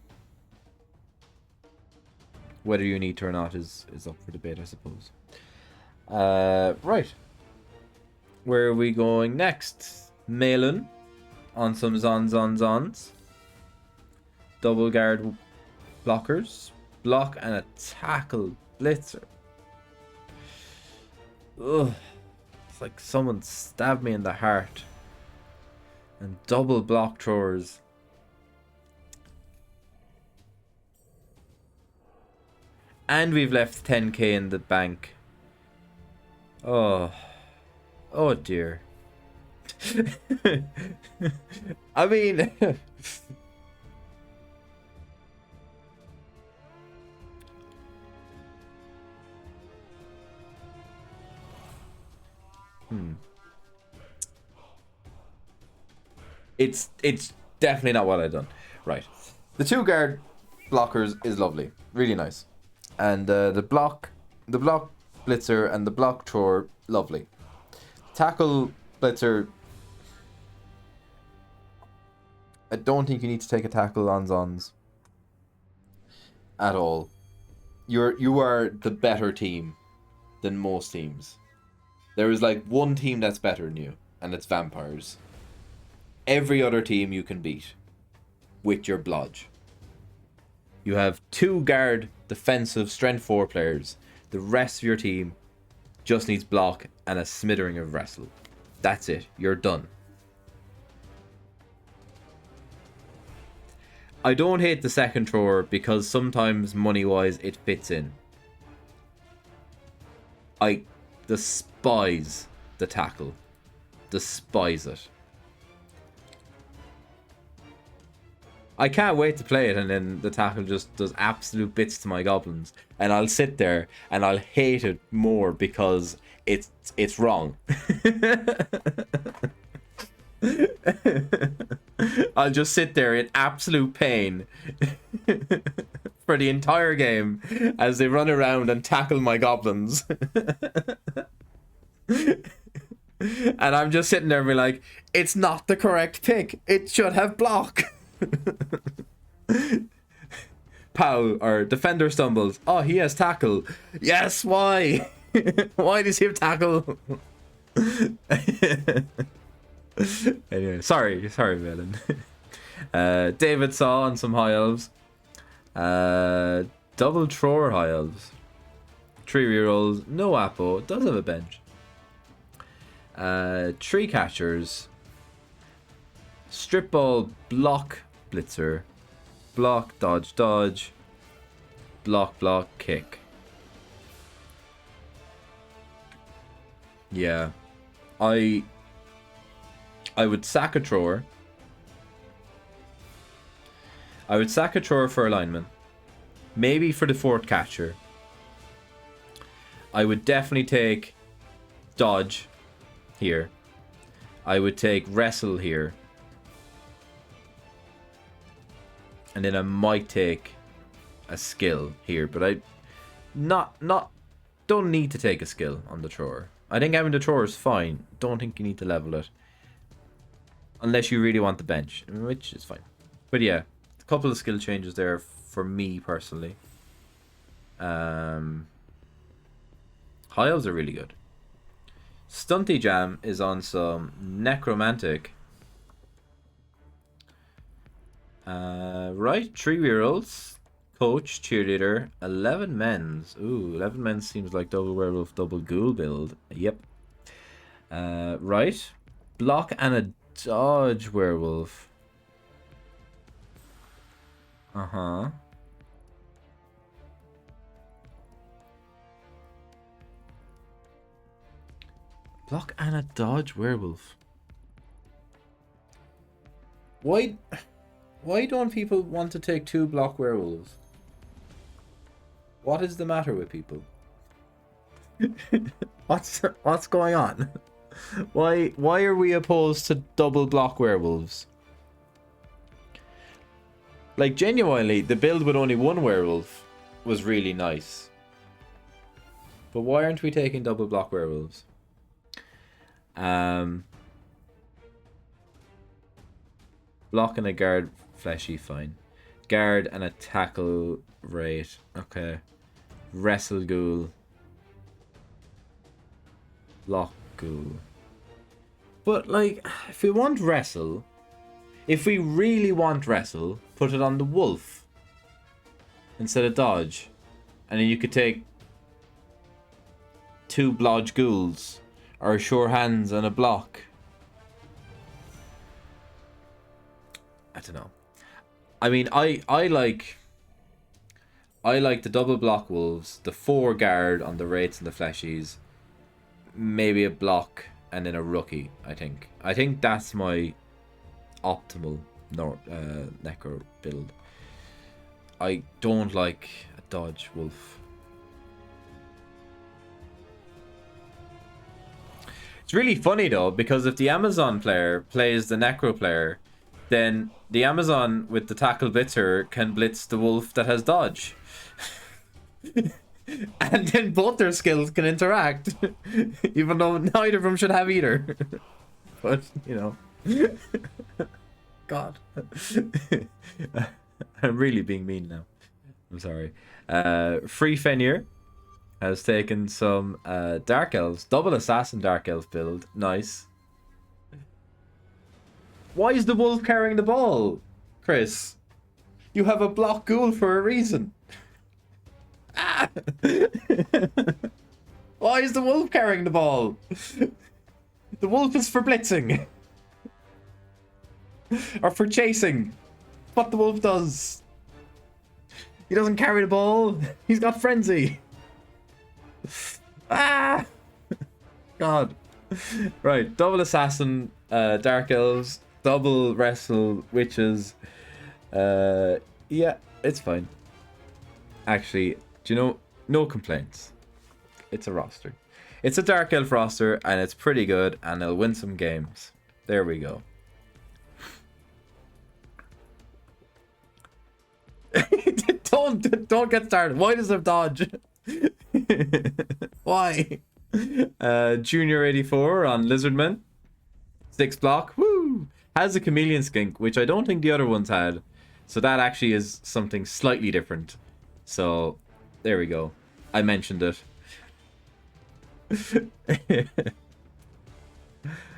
Whether you need to or not is up for debate, I suppose. Right. Where are we going next? Malin on some Zons. Double guard blockers. Block and a tackle blitzer. Ugh. It's like someone stabbed me in the heart. And double block throwers. And we've left 10k in the bank. Oh. Oh dear. I mean... It's definitely not what I've done. Right. The 2 guard blockers is lovely. Really nice. And the block blitzer and the block thrower, lovely. Tackle blitzer, I don't think you need to take a tackle on Zons at all. You are the better team than most teams. There is like one team that's better than you, and it's Vampires. Every other team you can beat with your blodge. You have 2 guard defensive strength 4 players. The rest of your team just needs block and a smattering of wrestle. That's it. You're done. I don't hate the second thrower because sometimes money-wise it fits in. I despise the tackle. Despise it. I can't wait to play it, and then the tackle just does absolute bits to my goblins, and I'll sit there and I'll hate it more because it's wrong. I'll just sit there in absolute pain for the entire game as they run around and tackle my goblins. And I'm just sitting there and be like, it's not the correct pick. It should have block. Pow, or defender stumbles. Oh, he has tackle. Yes, why? Why does he have tackle? Anyway, sorry, Valen. David saw on some high elves. Double thrower high elves. 3 rerolls, no Apo, does have a bench. Tree catchers. Strip ball, block, blitzer. Block, dodge. Block, kick. Yeah. I would sack a thrower. I would sack a thrower for alignment. Maybe for the 4th catcher. I would definitely take dodge here. I would take wrestle here. And then I might take a skill here, but I don't need to take a skill on the thrower. I think having the thrower is fine. Don't think you need to level it. Unless you really want the bench, which is fine. But yeah, a couple of skill changes there for me personally. High elves are really good. Stunty Jam is on some necromantic. Right, 3 rerolls. Coach, cheerleader, 11 men's. Ooh, 11 men's seems like double werewolf, double ghoul build. Yep. Right. Block and a dodge werewolf. Uh-huh. Block and a dodge werewolf. Why don't people want to take 2 block werewolves? What is the matter with people? What's going on? Why are we opposed to double block werewolves? Like, genuinely, the build with only 1 werewolf was really nice. But why aren't we taking double block werewolves? Block and a guard, fleshy, fine. Guard and a tackle rate. Okay. Wrestle ghoul. Lock ghoul. But like, if we want wrestle, if we really want wrestle, put it on the wolf instead of dodge. And then you could take 2 blodge ghouls or sure hands and a block. I don't know. I mean, I like the double block wolves, the 4 guard on the rates and the fleshies, maybe a block and then a rookie. I think that's my optimal necro build. I don't like a dodge wolf. It's really funny though, because if the Amazon player plays the necro player, then the Amazon with the tackle blitzer can blitz the wolf that has dodge. And then both their skills can interact. Even though neither of them should have either. But, you know. God. I'm really being mean now. I'm sorry. Free Fenrir has taken some Dark Elves. Double Assassin Dark Elf build. Nice. Why is the wolf carrying the ball, Chris? You have a block ghoul for a reason. Ah! Why is the wolf carrying the ball? The wolf is for blitzing. Or for chasing. What the wolf does. He doesn't carry the ball. He's got frenzy. Ah! God. Right, double assassin, dark elves, double wrestle witches. Yeah, it's fine. Actually, do you know, no complaints. It's a roster. It's a dark elf roster and it's pretty good and it'll win some games. There we go. Don't get started. Why does it have dodge? Why? Junior 84 on Lizardman. 6 block. Woo! Has a chameleon skink, which I don't think the other ones had. So that actually is something slightly different. So there we go. I mentioned it.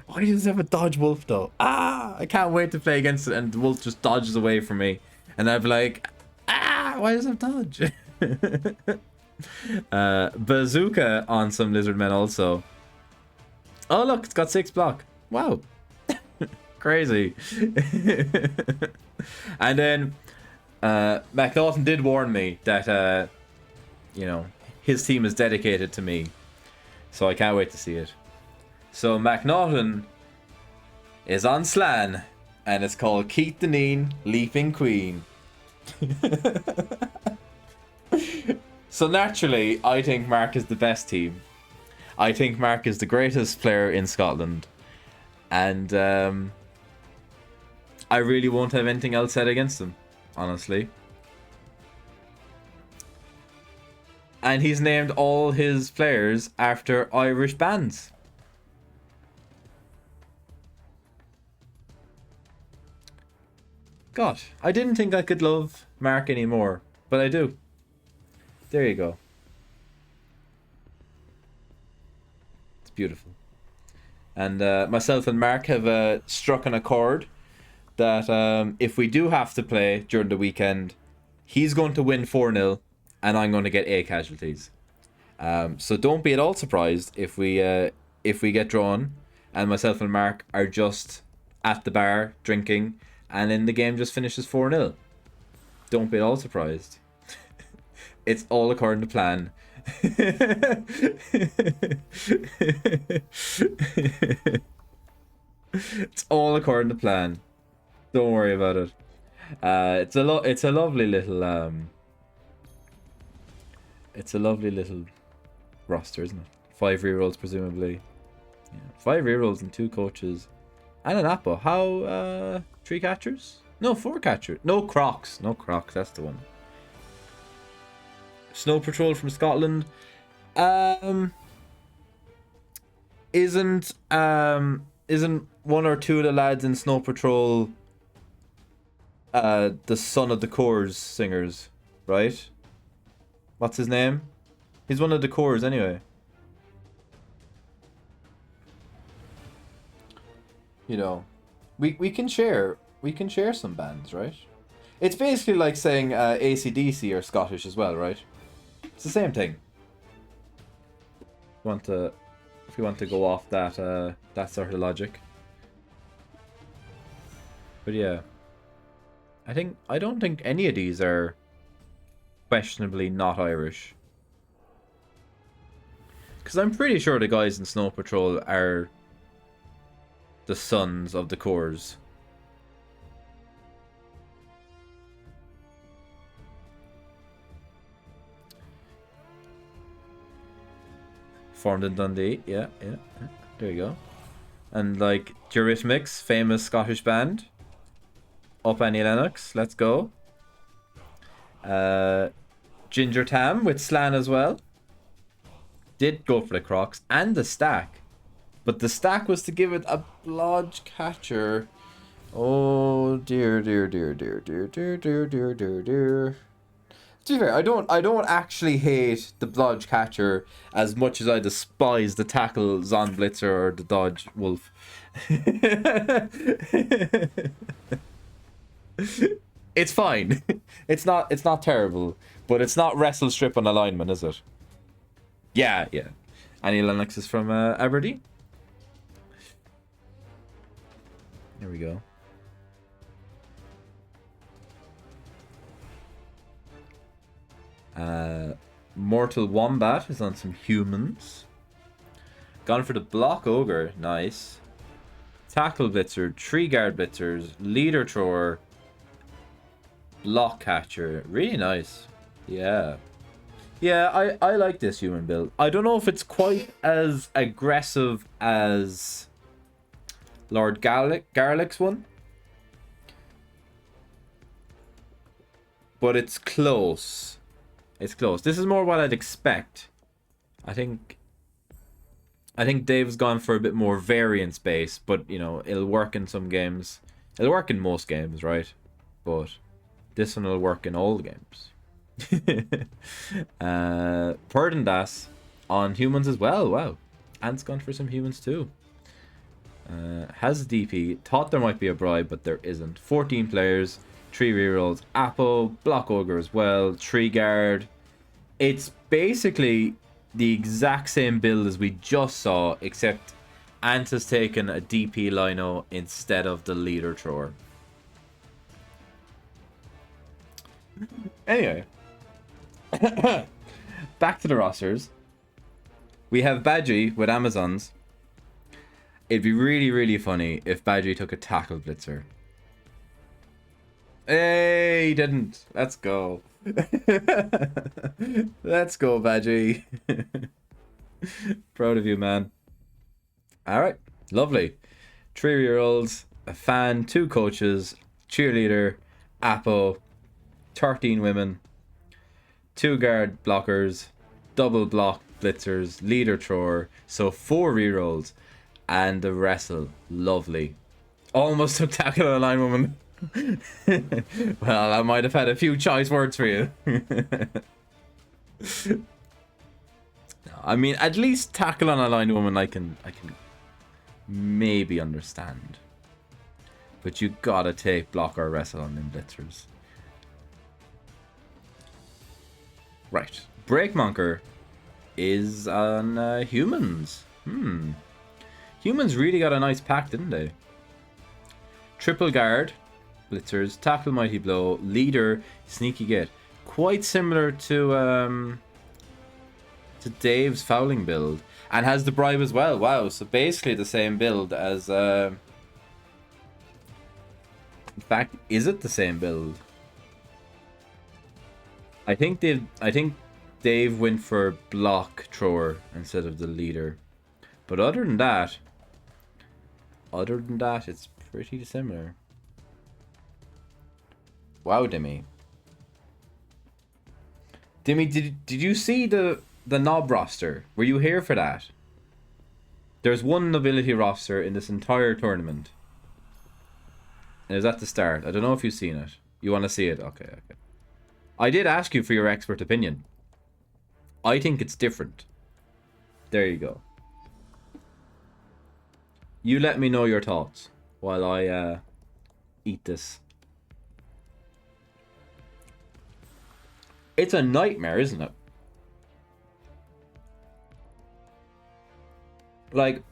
Why does it have a dodge wolf though? Ah! I can't wait to play against it and the wolf just dodges away from me. And I'd be like, ah! Why does it have dodge? Bazooka on some lizardmen also. Oh look, it's got 6 block. Wow. Crazy. And then McNaughton did warn me that you know, his team is dedicated to me. So I can't wait to see it. So McNaughton is on Slan and it's called Keith Deneen Leaping Queen. So naturally, I think Mark is the best team. I think Mark is the greatest player in Scotland. And I really won't have anything else said against him, honestly. And he's named all his players after Irish bands. Gosh, I didn't think I could love Mark anymore, but I do. There you go. It's beautiful. And myself and Mark have struck an accord that if we do have to play during the weekend, he's going to win 4-0 and I'm going to get 8 casualties. So don't be at all surprised if we get drawn and myself and Mark are just at the bar drinking and then the game just finishes 4-0. Don't be at all surprised. It's all according to plan. It's all according to plan. Don't worry about it. It's a lovely little it's a lovely little roster, isn't it? 5 rerolls presumably. Yeah. 5 rerolls and 2 coaches. And an Apple. How 3 catchers? No, 4 catchers. No Crocs. No Crocs, that's the one. Snow Patrol from Scotland. isn't one or two of the lads in Snow Patrol the son of the Coors singers, right? What's his name? He's one of the Coors anyway. You know, we can share some bands, right? It's basically like saying AC/DC are Scottish as well, right? It's the same thing. If we want to go off that that sort of logic. But yeah, I don't think any of these are questionably not Irish. Because I'm pretty sure the guys in Snow Patrol are the sons of the Coors. Formed in Dundee, yeah. There you go. And like Eurythmics, famous Scottish band. Up Annie Lennox, let's go. Ginger Tam with Slan as well. Did go for the Crocs and the stack. But the stack was to give it a blodge catcher. Oh dear. To be fair, I don't actually hate the blodge catcher as much as I despise the tackle Zon Blitzer or the dodge wolf. It's fine. It's not terrible, but it's not wrestle strip on alignment, is it? Yeah. Annie Lennox is from Aberdeen. There we go. Mortal Wombat is on some humans. Gone for the Block Ogre, nice. Tackle Blitzer, Tree Guard Blitzers, Leader Thrower, Block Catcher, really nice. Yeah, I like this human build. I don't know if it's quite as aggressive as Lord Garlic's one, but it's close. It's close. This is more what I'd expect. I think Dave's gone for a bit more variance base, but you know, it'll work in some games. It'll work in most games, right? But this one will work in all the games. Perdendas on humans as well. Wow. Ant's gone for some humans too. Has DP. Thought there might be a bribe, but there isn't. 14 players. 3 rerolls. Apo. Block Ogre as well. Tree Guard. It's basically the exact same build as we just saw, except Ant has taken a DP Lino instead of the Leader Thrower. Anyway. Back to the rosters. We have Badgie with Amazons. It'd be really, really funny if Badgie took a Tackle Blitzer. Hey, he didn't. Let's go. Let's go, Badgie. Proud of you, man. Alright, lovely. 3-year-olds, a fan, 2 coaches, cheerleader, Apo, 13 women, 2 guard blockers, double block blitzers, leader thrower, so 4 rerolls, and the wrestle. Lovely. Almost took tackle on a line woman. Well, I might have had a few choice words for you. I mean, at least tackle on a line woman I can maybe understand. But you gotta take block or wrestle on them blitzers. Right. Breakmonker is on humans. Humans really got a nice pack, didn't they? Triple guard, blitzers, tackle mighty blow, leader, sneaky git. Quite similar to Dave's fouling build, and has the bribe as well. Wow, so basically the same build as. In fact, is it the same build? I think Dave went for block thrower instead of the leader, but other than that, it's pretty similar. Wow, Dimmy. Did you see the knob roster? Were you here for that? There's one nobility roster in this entire tournament. And it was at the start. I don't know if you've seen it. You want to see it? Okay, okay. I did ask you for your expert opinion. I think it's different. There you go. You let me know your thoughts while I eat this. It's a nightmare, isn't it? Like,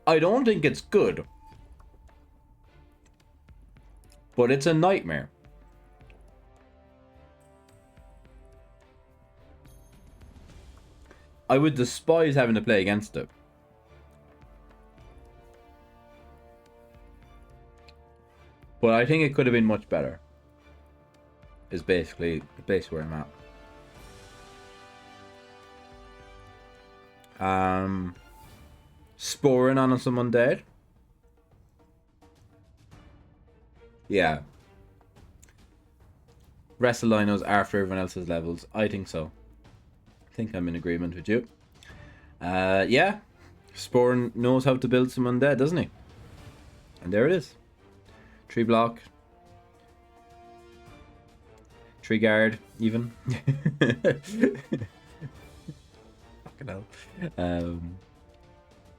I don't think it's good. But it's a nightmare. I would despise having to play against it. But I think it could have been much better. Is basically where I'm at. Sporing on some undead. Yeah. Wrestle Linos after everyone else's levels. I think so. I think I'm in agreement with you. Yeah. Sporin knows how to build some undead, doesn't he? And there it is. Tree block. Tree guard, even. Fucking hell.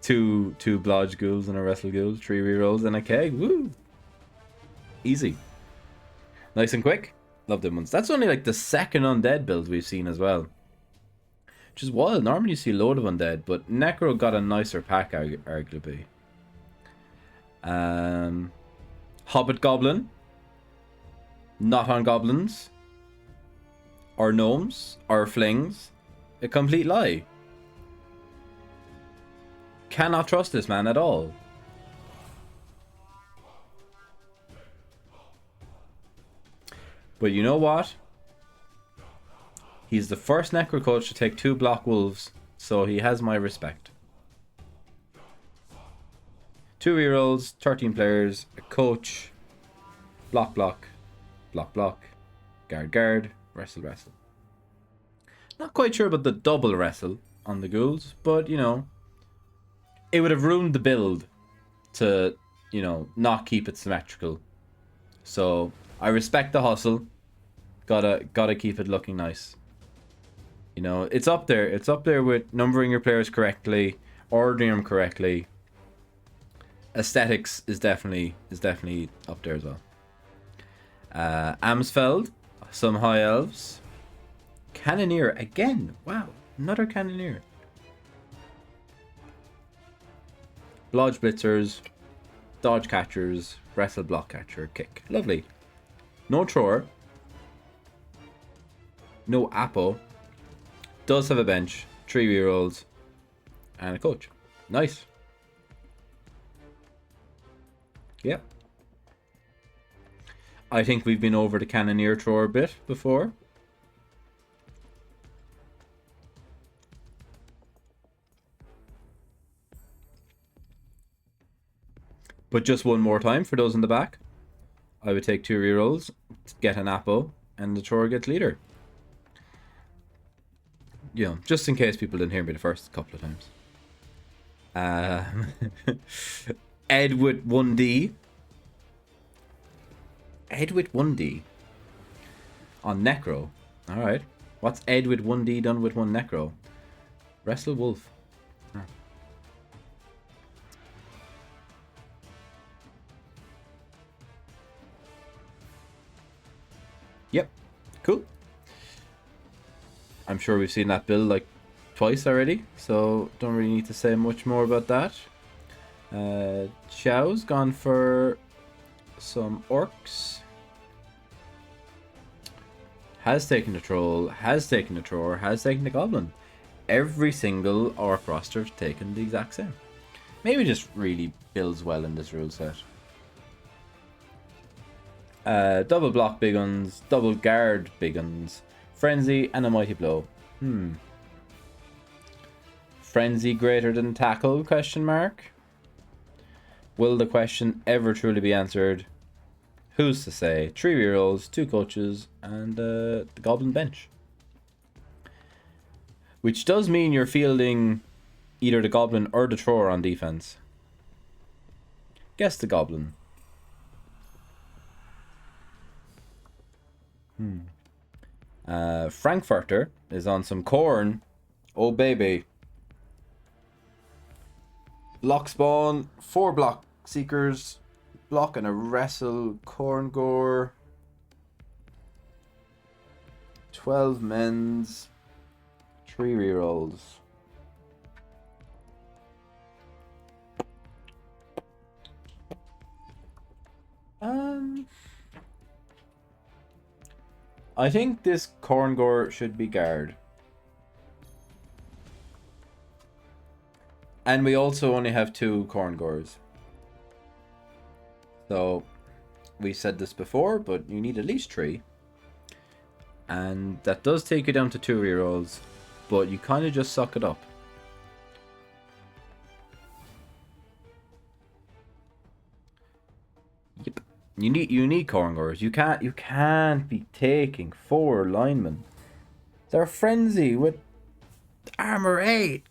Two blodge ghouls and a wrestle ghoul. 3 rerolls and a keg. Woo! Easy. Nice and quick. Love them ones. That's only like the second undead build we've seen as well. Which is wild. Normally you see a load of undead, but Necro got a nicer pack, arguably. Hobbit Goblin. Not on goblins. Or gnomes. Or flings. A complete lie. Cannot trust this man at all. But you know what? He's the first Necro coach to take 2 block wolves, so he has my respect. 2 rerolls, 13 players, a coach, block, block, block, block, guard, guard, wrestle, wrestle. Not quite sure about the double wrestle on the ghouls, but you know, it would have ruined the build to, you know, not keep it symmetrical. So I respect the hustle. Gotta keep it looking nice. You know, it's up there. It's up there with numbering your players correctly, ordering them correctly. Aesthetics is definitely up there as well. Amsfeld, some high elves. Cannoneer again. Wow, another Cannoneer. Blodge blitzers, dodge catchers, wrestle block catcher, kick. Lovely. No Tror. No Apo. Does have a bench, 3 rerolls, and a coach. Nice. Yep. I think we've been over the Cannoneer Tror a bit before. But just one more time for those in the back. I would take 2 rerolls, get an Apo, and the Tror gets leader. You know, just in case people didn't hear me the first couple of times. Ed with 1D. Ed with 1D. On Necro. Alright. What's Ed with 1D done with 1 Necro? Wrestle Wolf. Oh. Yep. Cool. I'm sure we've seen that build like twice already, so don't really need to say much more about that. Xiao's gone for some orcs. Has taken the troll, has taken the Tror, has taken the goblin. Every single orc roster has taken the exact same. Maybe just really builds well in this rule set. Double block big guns, double guard big guns. Frenzy and a mighty blow. Frenzy greater than tackle? Question mark. Will the question ever truly be answered? Who's to say? 3 rerolls, 2 coaches, and the goblin bench. Which does mean you're fielding Either the goblin or the thrower on defense. Guess the goblin. Frankfurter is on some corn. Oh baby. Block spawn, 4 block seekers, block and a wrestle, corn gore, 12 men's, 3 rerolls. I think this corn gore should be guard. And we also only have 2 corn gores. So, we said this before, but you need at least 3. And that does take you down to 2 rerolls, but you kind of just suck it up. Yep. You need corn gores. You can't be taking 4 linemen. They're frenzy with armor 8.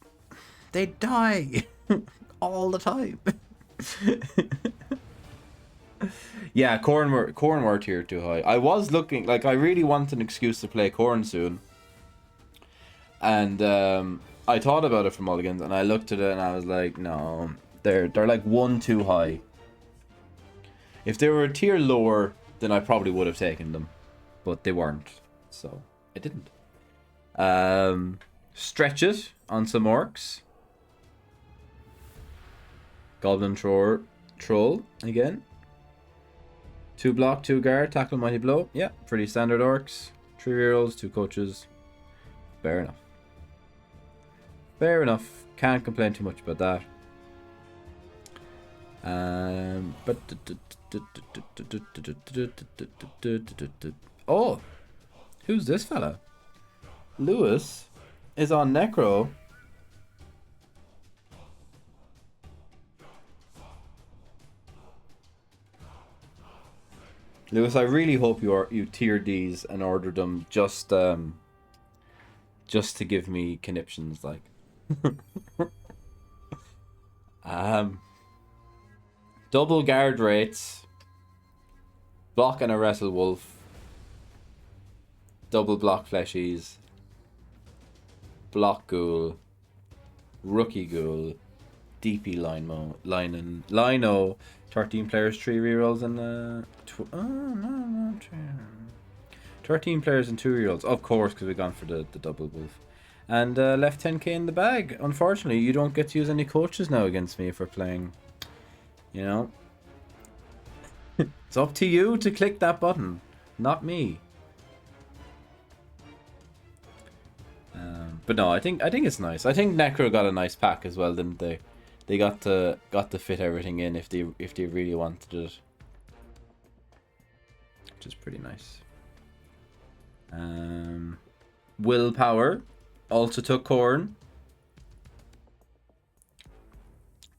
They die all the time. Yeah, corn were tier too high. I was looking, like, I really want an excuse to play corn soon. And I thought about it for Mulligans, and I looked at it and I was like, no, they're like 1 too high. If they were a tier lower, then I probably would have taken them, but they weren't, so I didn't. Stretch it on some orcs. Goblin troll again. 2 block, 2 guard, tackle, mighty blow. Yeah, pretty standard orcs. 3 rerolls, 2 coaches. Fair enough. Fair enough. Can't complain too much about that. Oh, who's this fella? Lewis is on Necro. Lewis, I really hope you tiered these and ordered them just to give me conniptions, like. Double guard rates, block and a wrestle wolf, double block fleshies, block ghoul, rookie ghoul, DP Lino, 13 players, 3 rerolls, and 13 players and 2 rerolls, of course, because we've gone for the double wolf. And left 10k in the bag. Unfortunately, you don't get to use any coaches now against me if we're playing. You know? It's up to you to click that button, not me. But no, I think it's nice. I think Necro got a nice pack as well, didn't they? They got to fit everything in if they really wanted it, which is pretty nice. Willpower also took corn,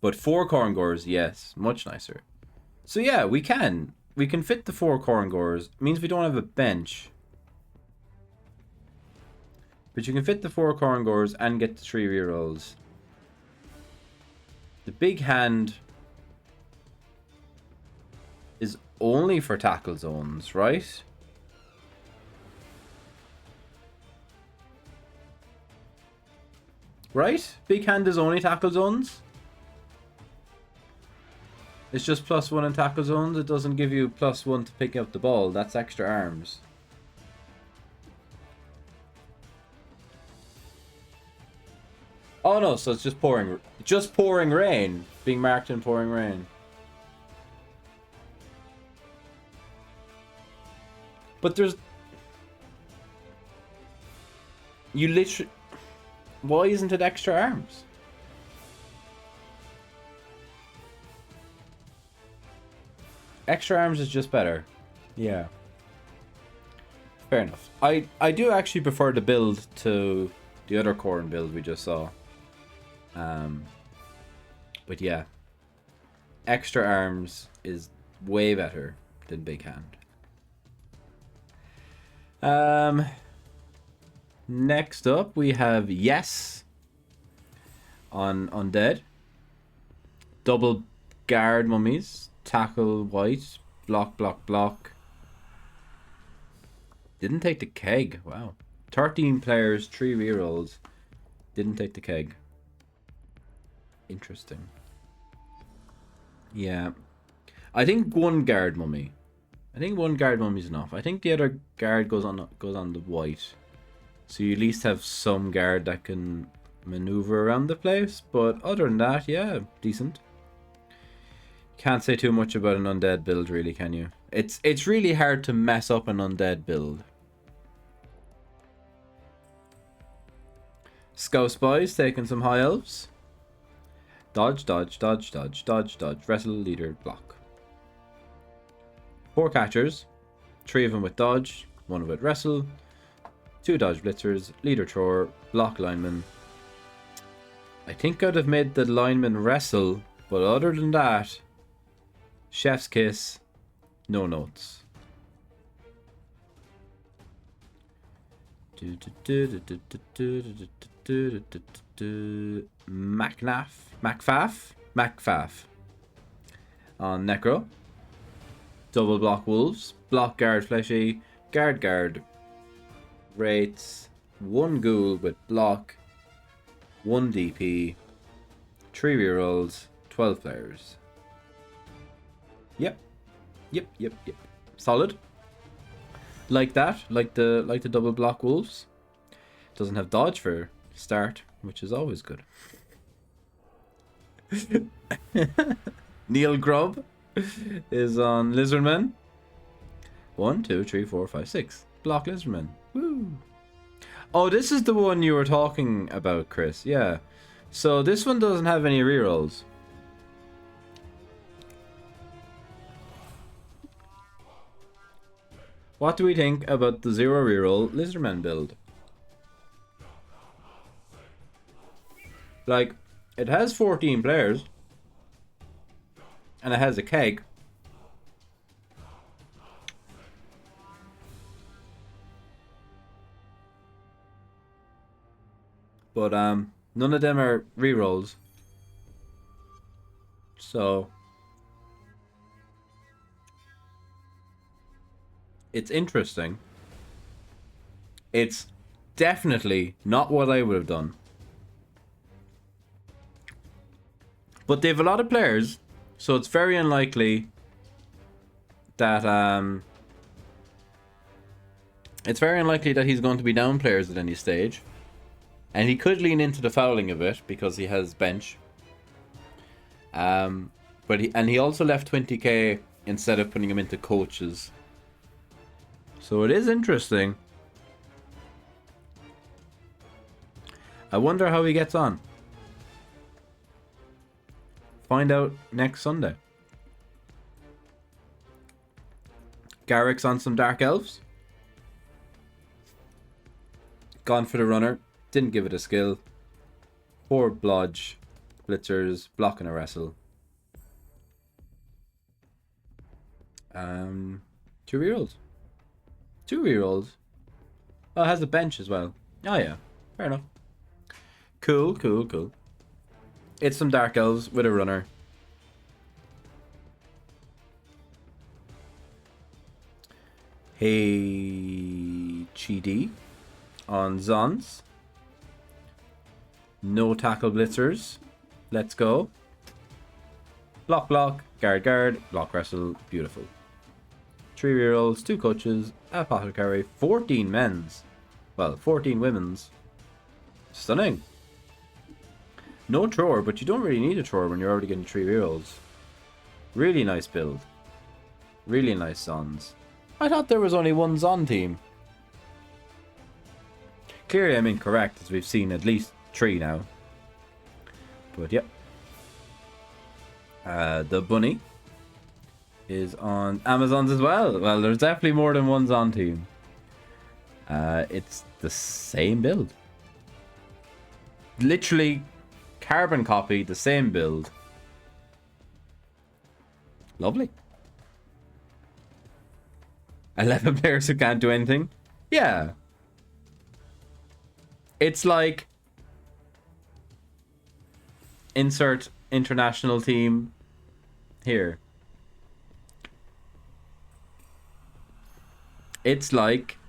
but 4 corn gores, yes, much nicer. So yeah, we can fit the 4 corn gores. It means we don't have a bench. But you can fit the 4 corn gores and get the 3 rerolls. The big hand is only for tackle zones, right? Right? Big hand is only tackle zones? It's just +1 in tackle zones. It doesn't give you +1 to pick up the ball. That's extra arms. Oh no, so it's just pouring rain. Being marked in pouring rain. But there's... You literally... Why isn't it extra arms? Extra arms is just better. Yeah. Fair enough. I do actually prefer the build to the other corn build we just saw. But yeah, extra arms is way better than big hand. Next up we have Yes on undead. Double guard mummies. Tackle white. Block, block, block. Didn't take the keg. Wow. 13 players, 3 rerolls. Didn't take the keg. Interesting. Yeah. I think one guard mummy. I think one guard mummy is enough. I think the other guard goes on the white. So you at least have some guard that can maneuver around the place. But other than that, yeah, decent. Can't say too much about an undead build, really, can you? It's really hard to mess up an undead build. Scout Spies taking some high elves. Dodge, dodge, dodge, dodge, dodge, dodge. Wrestle, leader, block. 4 catchers. 3 of them with dodge. 1 with wrestle. 2 dodge blitzers. Leader thrower. Block lineman. I think I'd have made the lineman wrestle. But other than that, chef's kiss. No notes. Macfaf on Necro. Double block wolves. Block guard fleshy. Guard. Rates. 1 ghoul with block. 1 DP. 3 rerolls. 12 players. Yep. Solid. Like that. Like the double block wolves. Doesn't have dodge for start, which is always good. Neil Grubb is on Lizardmen. 1, 2, 3, 4, 5, 6. Block Lizardmen. Woo! Oh, this is the one you were talking about, Chris. Yeah. So this one doesn't have any rerolls. What do we think about the 0 reroll Lizardmen build? Like, it has 14 players. And it has a keg. But none of them are rerolls. So it's interesting. It's definitely not what I would have done. But they have a lot of players, so it's very unlikely that he's going to be down players at any stage. And he could lean into the fouling a bit because he has bench. But he also left 20k instead of putting him into coaches. So it is interesting. I wonder how he gets on. Find out next Sunday. Garrick's on some Dark Elves. Gone for the runner. Didn't give it a skill. 4 blodge. Blitzers. Block and a wrestle. 2 rerolls. 2 rerolls. Oh, it has a bench as well. Oh yeah. Fair enough. Cool. It's some Dark Elves with a runner. Hey, Chidi on Zons. No tackle blitzers. Let's go. Block, guard, block wrestle. Beautiful. 3 rerolls, 2 coaches, apothecary, 14 men's. Well, 14 women's. Stunning. No thrower, but you don't really need a thrower when you're already getting 3 rerolls. Really nice build. Really nice Zons. I thought there was only one Zon team. Clearly I'm incorrect, as we've seen at least 3 now. But yep. The bunny is on Amazon's as well. Well, there's definitely more than one Zon team. It's the same build. Literally carbon copy, the same build. Lovely. 11 players who can't do anything. Yeah. It's like insert international team here. It's like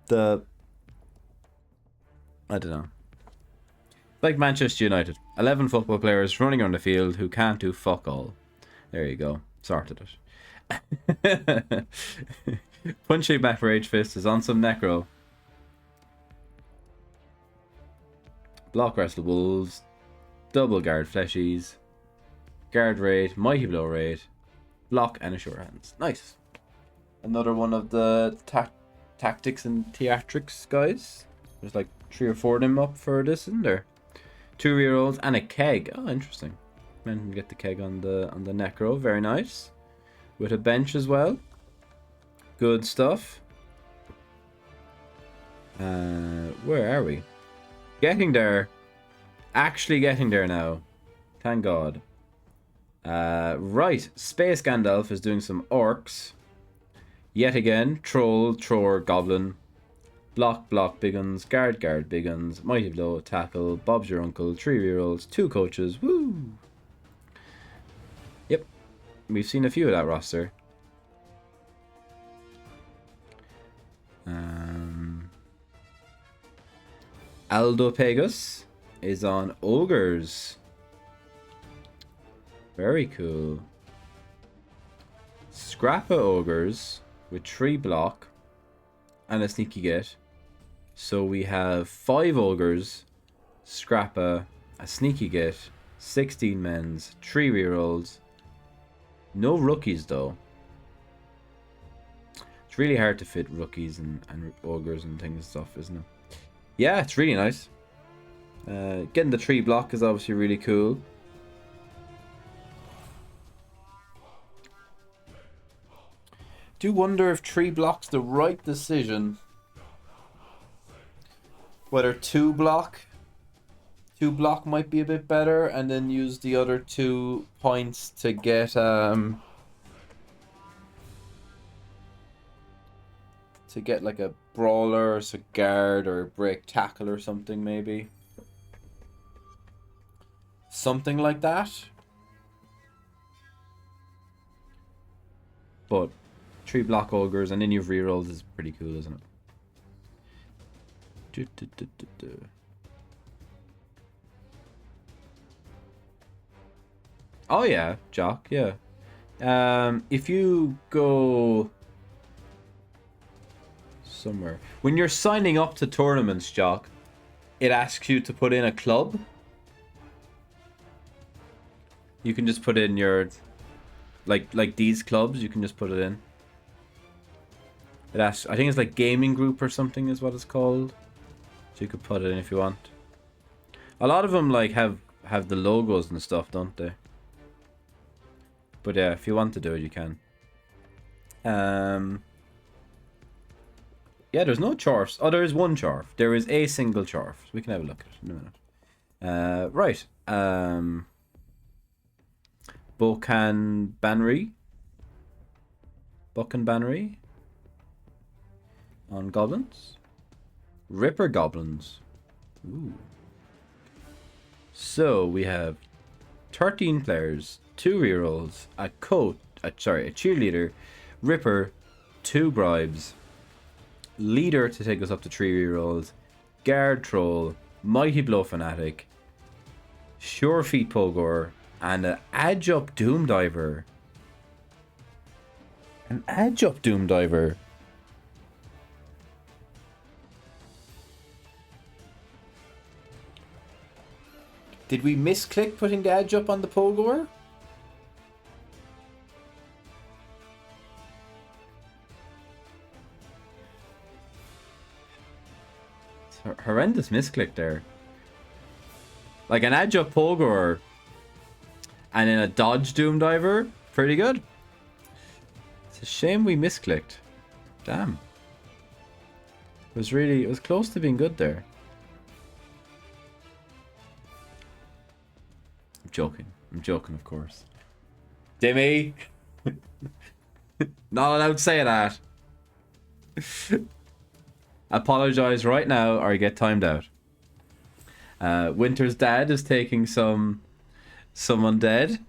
I don't know. Like Manchester United. 11 football players running on the field who can't do fuck all. There you go. Sorted it. Punching back Rage Fist is on some necro. Block Wrestle Wolves. Double guard Fleshies. Guard Raid. Mighty Blow Raid. Block and a Sure Hands. Nice. Another one of the tactics and theatrics guys. There's like 3 or 4 of them up for this, isn't there? 2 rerolls and a keg. Oh, interesting. Men can get the keg on the necro. Very nice. With a bench as well. Good stuff. Where are we? Getting there. Actually getting there now. Thank God. Right. Space Gandalf is doing some orcs. Yet again. Troll, Tror, Goblin. Block, big guns. Guard, big guns. Mighty Blow, tackle. Bob's your uncle. 3 rerolls. 2 coaches. Woo! Yep. We've seen a few of that roster. Aldo Pegas is on Ogres. Very cool. Scrappa Ogres with 3 block and a sneaky get. So we have 5 Ogres, Scrappa, a sneaky get, 16 men's, 3 rerolls. No rookies though. It's really hard to fit rookies and Ogres and things and stuff, isn't it? Yeah, it's really nice. Getting the 3 block is obviously really cool. Do wonder if 3 block's the right decision. Whether 2 block might be a bit better, and then use the other 2 points to get like a brawler, or a guard, or a break tackle or something, maybe. Something like that. But 3 block ogres and then you've rerolls is pretty cool, isn't it? Oh yeah, Jock, yeah. If you go somewhere. When you're signing up to tournaments, Jock, it asks you to put in a club. You can just put in your like these clubs, you can just put it in. It asks, I think it's like gaming group or something is what it's called. So you could put it in if you want. A lot of them like have the logos and stuff, don't they? But yeah, if you want to do it, you can. Yeah, there's no charf. Oh, there is one charf. There is a single charf. We can have a look at it in a minute. Right. Bokan Banry. On goblins. Ripper goblins. Ooh. So we have 13 players, 2 rerolls, a cheerleader, Ripper, 2 bribes, leader to take us up to 3 rerolls, guard troll, mighty blow fanatic, sure feet pogor, and an adjup doom diver. An adjup doom diver. Did we misclick putting the adjup on the pogor? Horrendous misclick there. Like an adjup pogor and then a dodge doom diver, pretty good. It's a shame we misclicked. Damn. It was close to being good there. I'm joking, of course. Dimmy! Not allowed to say that. Apologize right now or you get timed out. Winter's dad is taking some undead.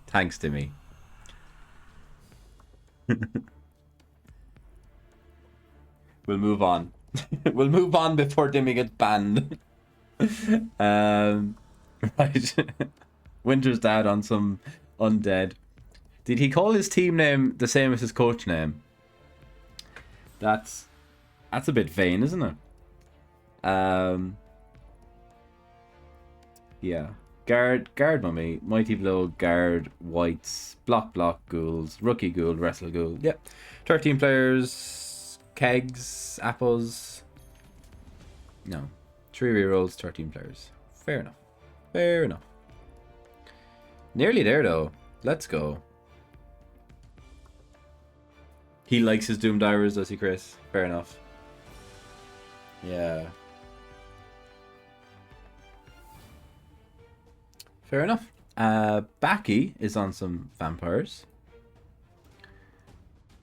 Thanks, Timmy. We'll move on. We'll move on before Timmy gets banned. Right. Winter's dad on some undead. Did he call his team name the same as his coach name? That's a bit vain, isn't it? Yeah. Guard mummy, mighty blow, guard, whites, block, ghouls, rookie ghoul, wrestle ghoul. Yep. 13 players, kegs, apples. No. 3 rerolls, 13 players. Fair enough. Fair enough. Nearly there though. Let's go. He likes his Doom Divers, does he, Chris? Fair enough. Yeah. Fair enough. Baki is on some vampires.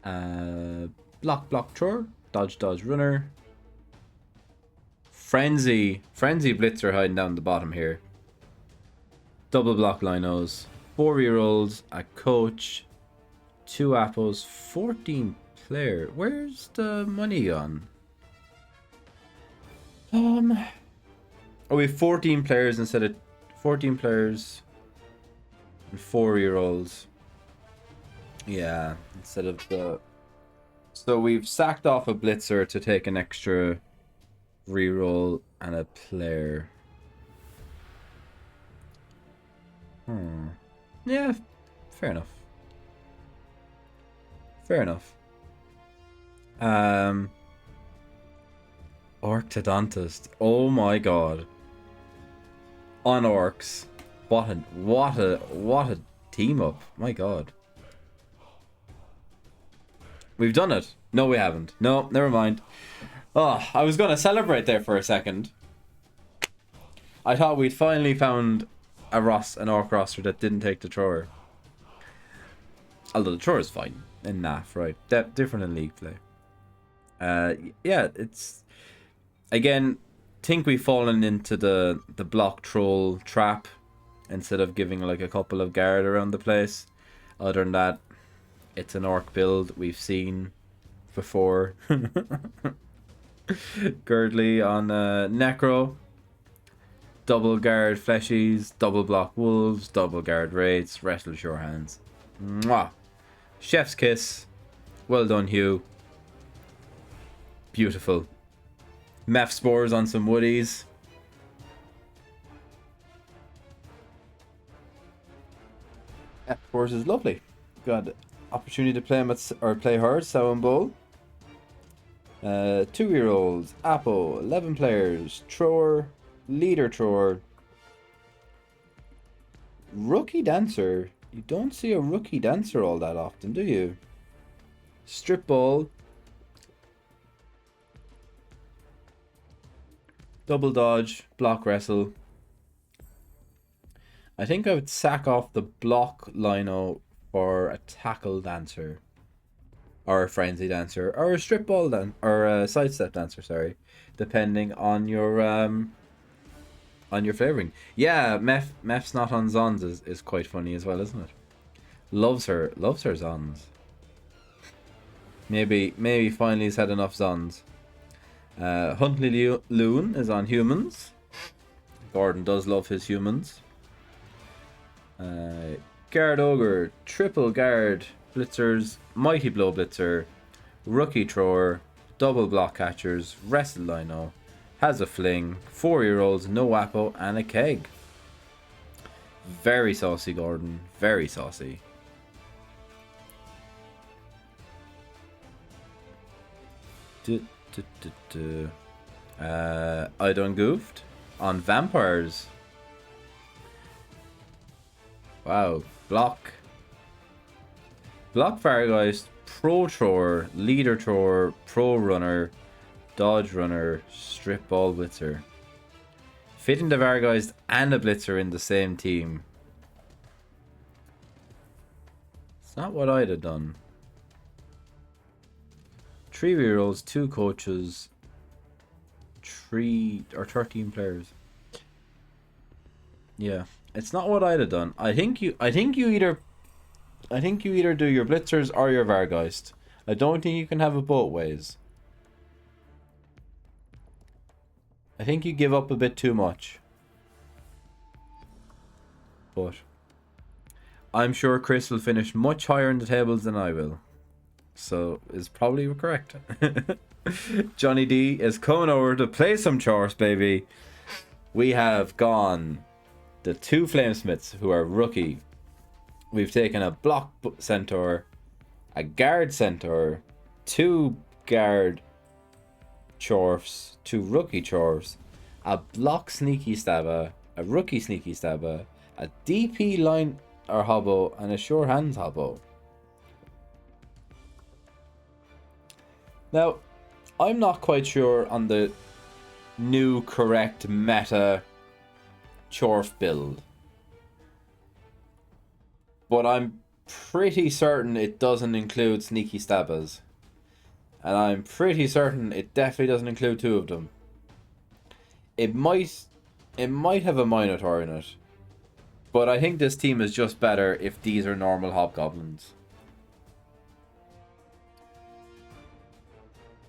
Block, thrower. Dodge, runner. Frenzy Blitzer hiding down the bottom here. Double block linos. 4 rerolls, a coach, 2 apples, 14 player. Where's the money gone? Oh, we have 14 players instead of 14 players and 4 rerolls. Yeah, instead of the. So we've sacked off a blitzer to take an extra reroll and a player. Yeah, fair enough. Orctodontist. Oh my god. On orcs. What a team up. My god. We've done it. No, we haven't. No, never mind. Oh, I was gonna celebrate there for a second. I thought we'd finally found an orc roster that didn't take the thrower. Although the thrower is fine in NAF, right? Different in league play. Yeah, it's again. Think we've fallen into the block troll trap instead of giving like a couple of guard around the place. Other than that, it's an orc build we've seen before. Girdley on Necro. Double guard fleshies, double block wolves, double guard raids, wrestle sure hands. Mwah! Chef's kiss. Well done, Hugh. Beautiful. Meph spores on some woodies. Meph spores is lovely. Got opportunity to play him play her, Sow and Bull. 2-year-olds, Apple, 11 players, thrower, leader thrower, rookie dancer. You don't see a rookie dancer all that often, do you? Strip ball, double dodge, block wrestle. I think I would sack off the block lino for a tackle dancer, or a frenzy dancer, or a strip ball or a sidestep dancer. Sorry, depending on your flavoring. Yeah, Meph's not on Zons is quite funny as well, isn't it? Loves her Zons. Maybe finally he's had enough Zons. Huntley Loon is on humans. Gordon does love his humans. Guard Ogre, triple guard, blitzers, mighty blow blitzer, rookie thrower, double block catchers, wrestle lino, has a fling, 4-year-olds, no apple, and a keg. Very saucy, Gordon. Very saucy. I done goofed on vampires. Wow. Block Vargeist, pro thrower, leader thrower, pro runner, dodge runner, strip ball blitzer. Fitting the Vargeist and a blitzer in the same team. It's not what I'd have done. 3 rerolls, 2 coaches, 3 or 13 players. Yeah, it's not what I'd have done. I think you either do your blitzers or your Vargeist. I don't think you can have it both ways. I think you give up a bit too much. But I'm sure Chris will finish much higher in the tables than I will. So is probably correct. Johnny D is coming over to play some chores, baby. We have gone the 2 Flamesmiths who are rookie. We've taken a block centaur, a guard centaur, 2 guard chorfs, 2 rookie chorfs, a block sneaky stabber, a rookie sneaky stabber, a DP line or hobbo, and a sure hands hobbo. Now, I'm not quite sure on the new correct meta chorf build, but I'm pretty certain it doesn't include sneaky stabbers, and I'm pretty certain it definitely doesn't include 2 of them. It might have a Minotaur in it, but I think this team is just better if these are normal hobgoblins.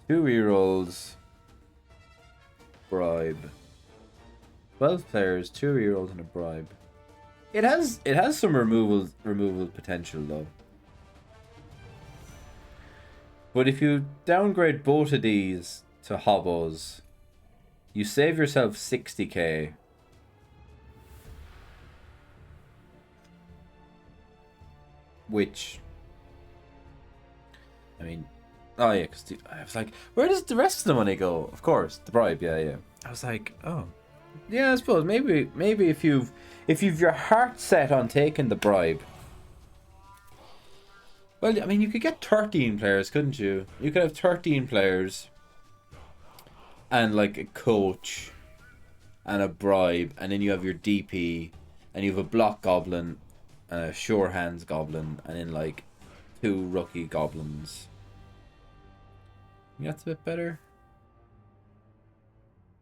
2 rerolls, bribe. 12 players, 2 rerolls, and a bribe. It has some removal potential though. But if you downgrade both of these to hobbos, you save yourself 60k. Which, I mean, oh yeah, because I was like, where does the rest of the money go? Of course, the bribe, yeah. I was like, oh, yeah, I suppose maybe if you've your heart set on taking the bribe. Well, I mean, you could get 13 players, couldn't you? You could have 13 players and like a coach and a bribe, and then you have your DP, and you have a block goblin and a sure hands goblin, and then like 2 rookie goblins. That's a bit better.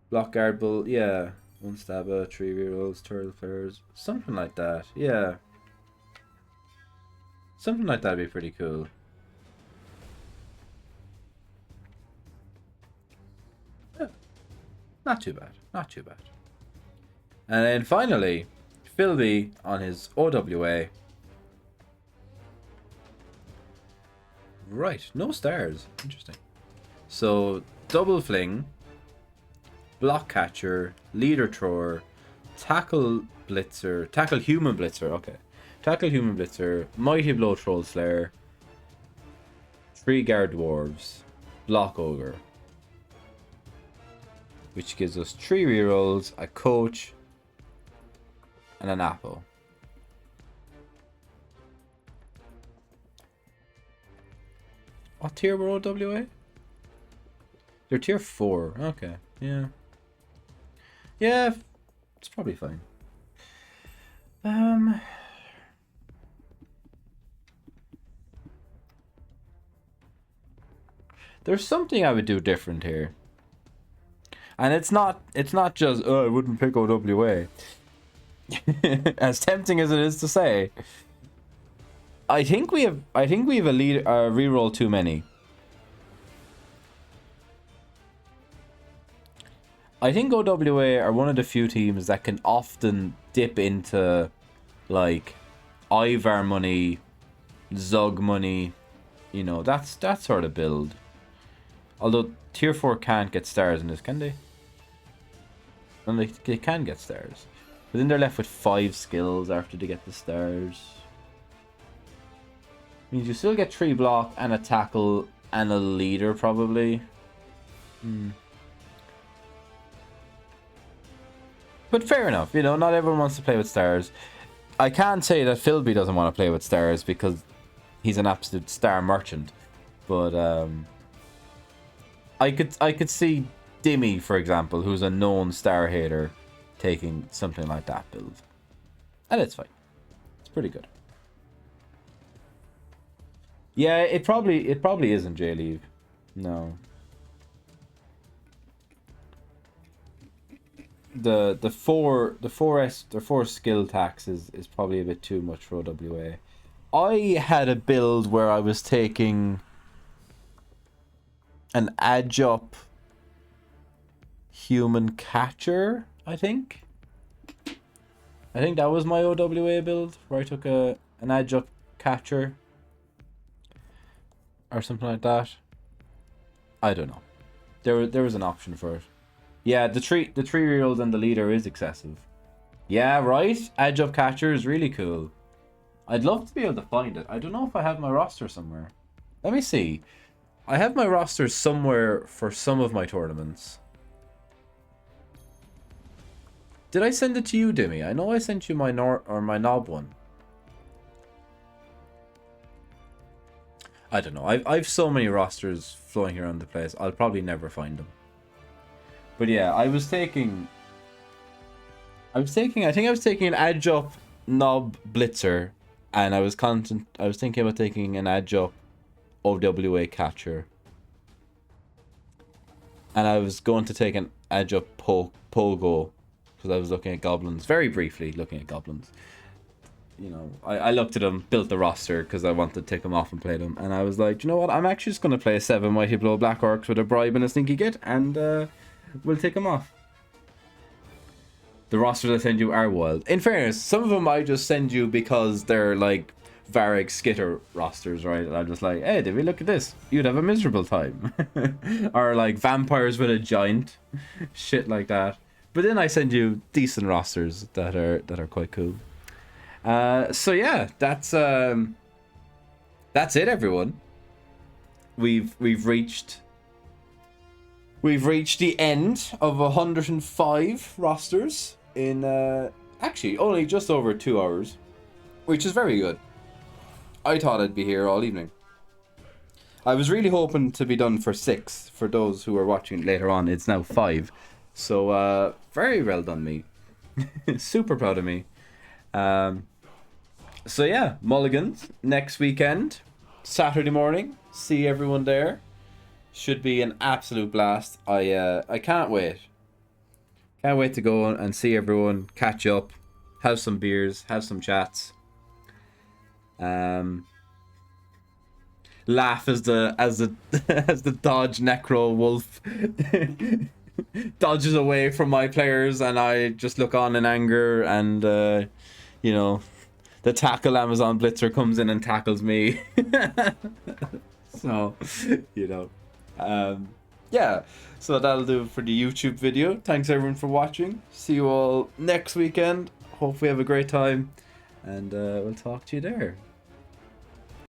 Block guard bull, yeah. 1 stabber, 3 rerolls, turtle players, something like that, yeah. Something like that'd be pretty cool. Yeah. Not too bad, not too bad. And then finally, Philby on his OWA. Right, no stars. Interesting. So, double fling, block catcher, leader thrower, tackle blitzer, tackle human blitzer, okay. Tackle human blitzer, mighty blow troll slayer, 3 guard dwarves, block ogre. Which gives us 3 rerolls, a coach, and an apple. What tier were OWA? They're tier 4. Okay, yeah. Yeah, it's probably fine. There's something I would do different here. And it's not just, oh, I wouldn't pick OWA. As tempting as it is to say, I think we have a reroll too many. I think OWA are one of the few teams that can often dip into like Ivar money, Zug money, you know, that sort of build. Although tier 4 can't get stars in this, can they? And they can get stars. But then they're left with 5 skills after they get the stars. Means you still get 3 block and a tackle and a leader probably. But fair enough, you know, not everyone wants to play with stars. I can't say that Philby doesn't want to play with stars because he's an absolute star merchant. But I could see Dimmy, for example, who's a known star hater, taking something like that build. And it's fine. It's pretty good. Yeah, it probably isn't J-Leave. No. the four skill tax is probably a bit too much for OWA. I had a build where I was taking an Adjup human catcher, I think. I think that was my OWA build, where I took an Adjup catcher or something like that. I don't know. There was an option for it. Yeah, the 3-year-old and the leader is excessive. Yeah, right? Adjup catcher is really cool. I'd love to be able to find it. I don't know if I have my roster somewhere. Let me see. I have my roster somewhere for some of my tournaments. Did I send it to you, Dimmy? I know I sent you my my knob one. I don't know. I've so many rosters flowing around the place. I'll probably never find them. But yeah, I think I was taking an Adjup knob blitzer, and I was thinking about taking an Adjup OWA catcher. And I was going to take an Adjup Pogo, because I was looking at goblins, very briefly looking at goblins. You know, I looked at them, built the roster because I wanted to take them off and play them, and I was like, you know what, I'm actually just going to play 7 Mighty Blow Black Orcs with a bribe and a sneaky git, and we'll take them off. The rosters I send you are wild. In fairness, some of them I just send you because they're like Varric Skitter rosters, right? And I'm just like, hey, did we look at this? You'd have a miserable time. Or like vampires with a giant, shit like that. But then I send you decent rosters that are quite cool. So yeah, that's it, everyone. We've reached the end of 105 rosters in actually only just over 2 hours, which is very good. I thought I'd be here all evening. I was really hoping to be done for 6. For those who are watching later on, it's now 5. So very well done, me. Super proud of me. So yeah, Mulligans next weekend, Saturday morning. See everyone there. Should be an absolute blast. I can't wait. Can't wait to go and see everyone, catch up, have some beers, have some chats. Laugh as the as the Dodge Necro Wolf dodges away from my players, and I just look on in anger, and you know, the tackle Amazon Blitzer comes in and tackles me. So, you know, yeah, so that'll do it for the YouTube video. Thanks everyone for watching. See you all next weekend. Hope we have a great time, and we'll talk to you there.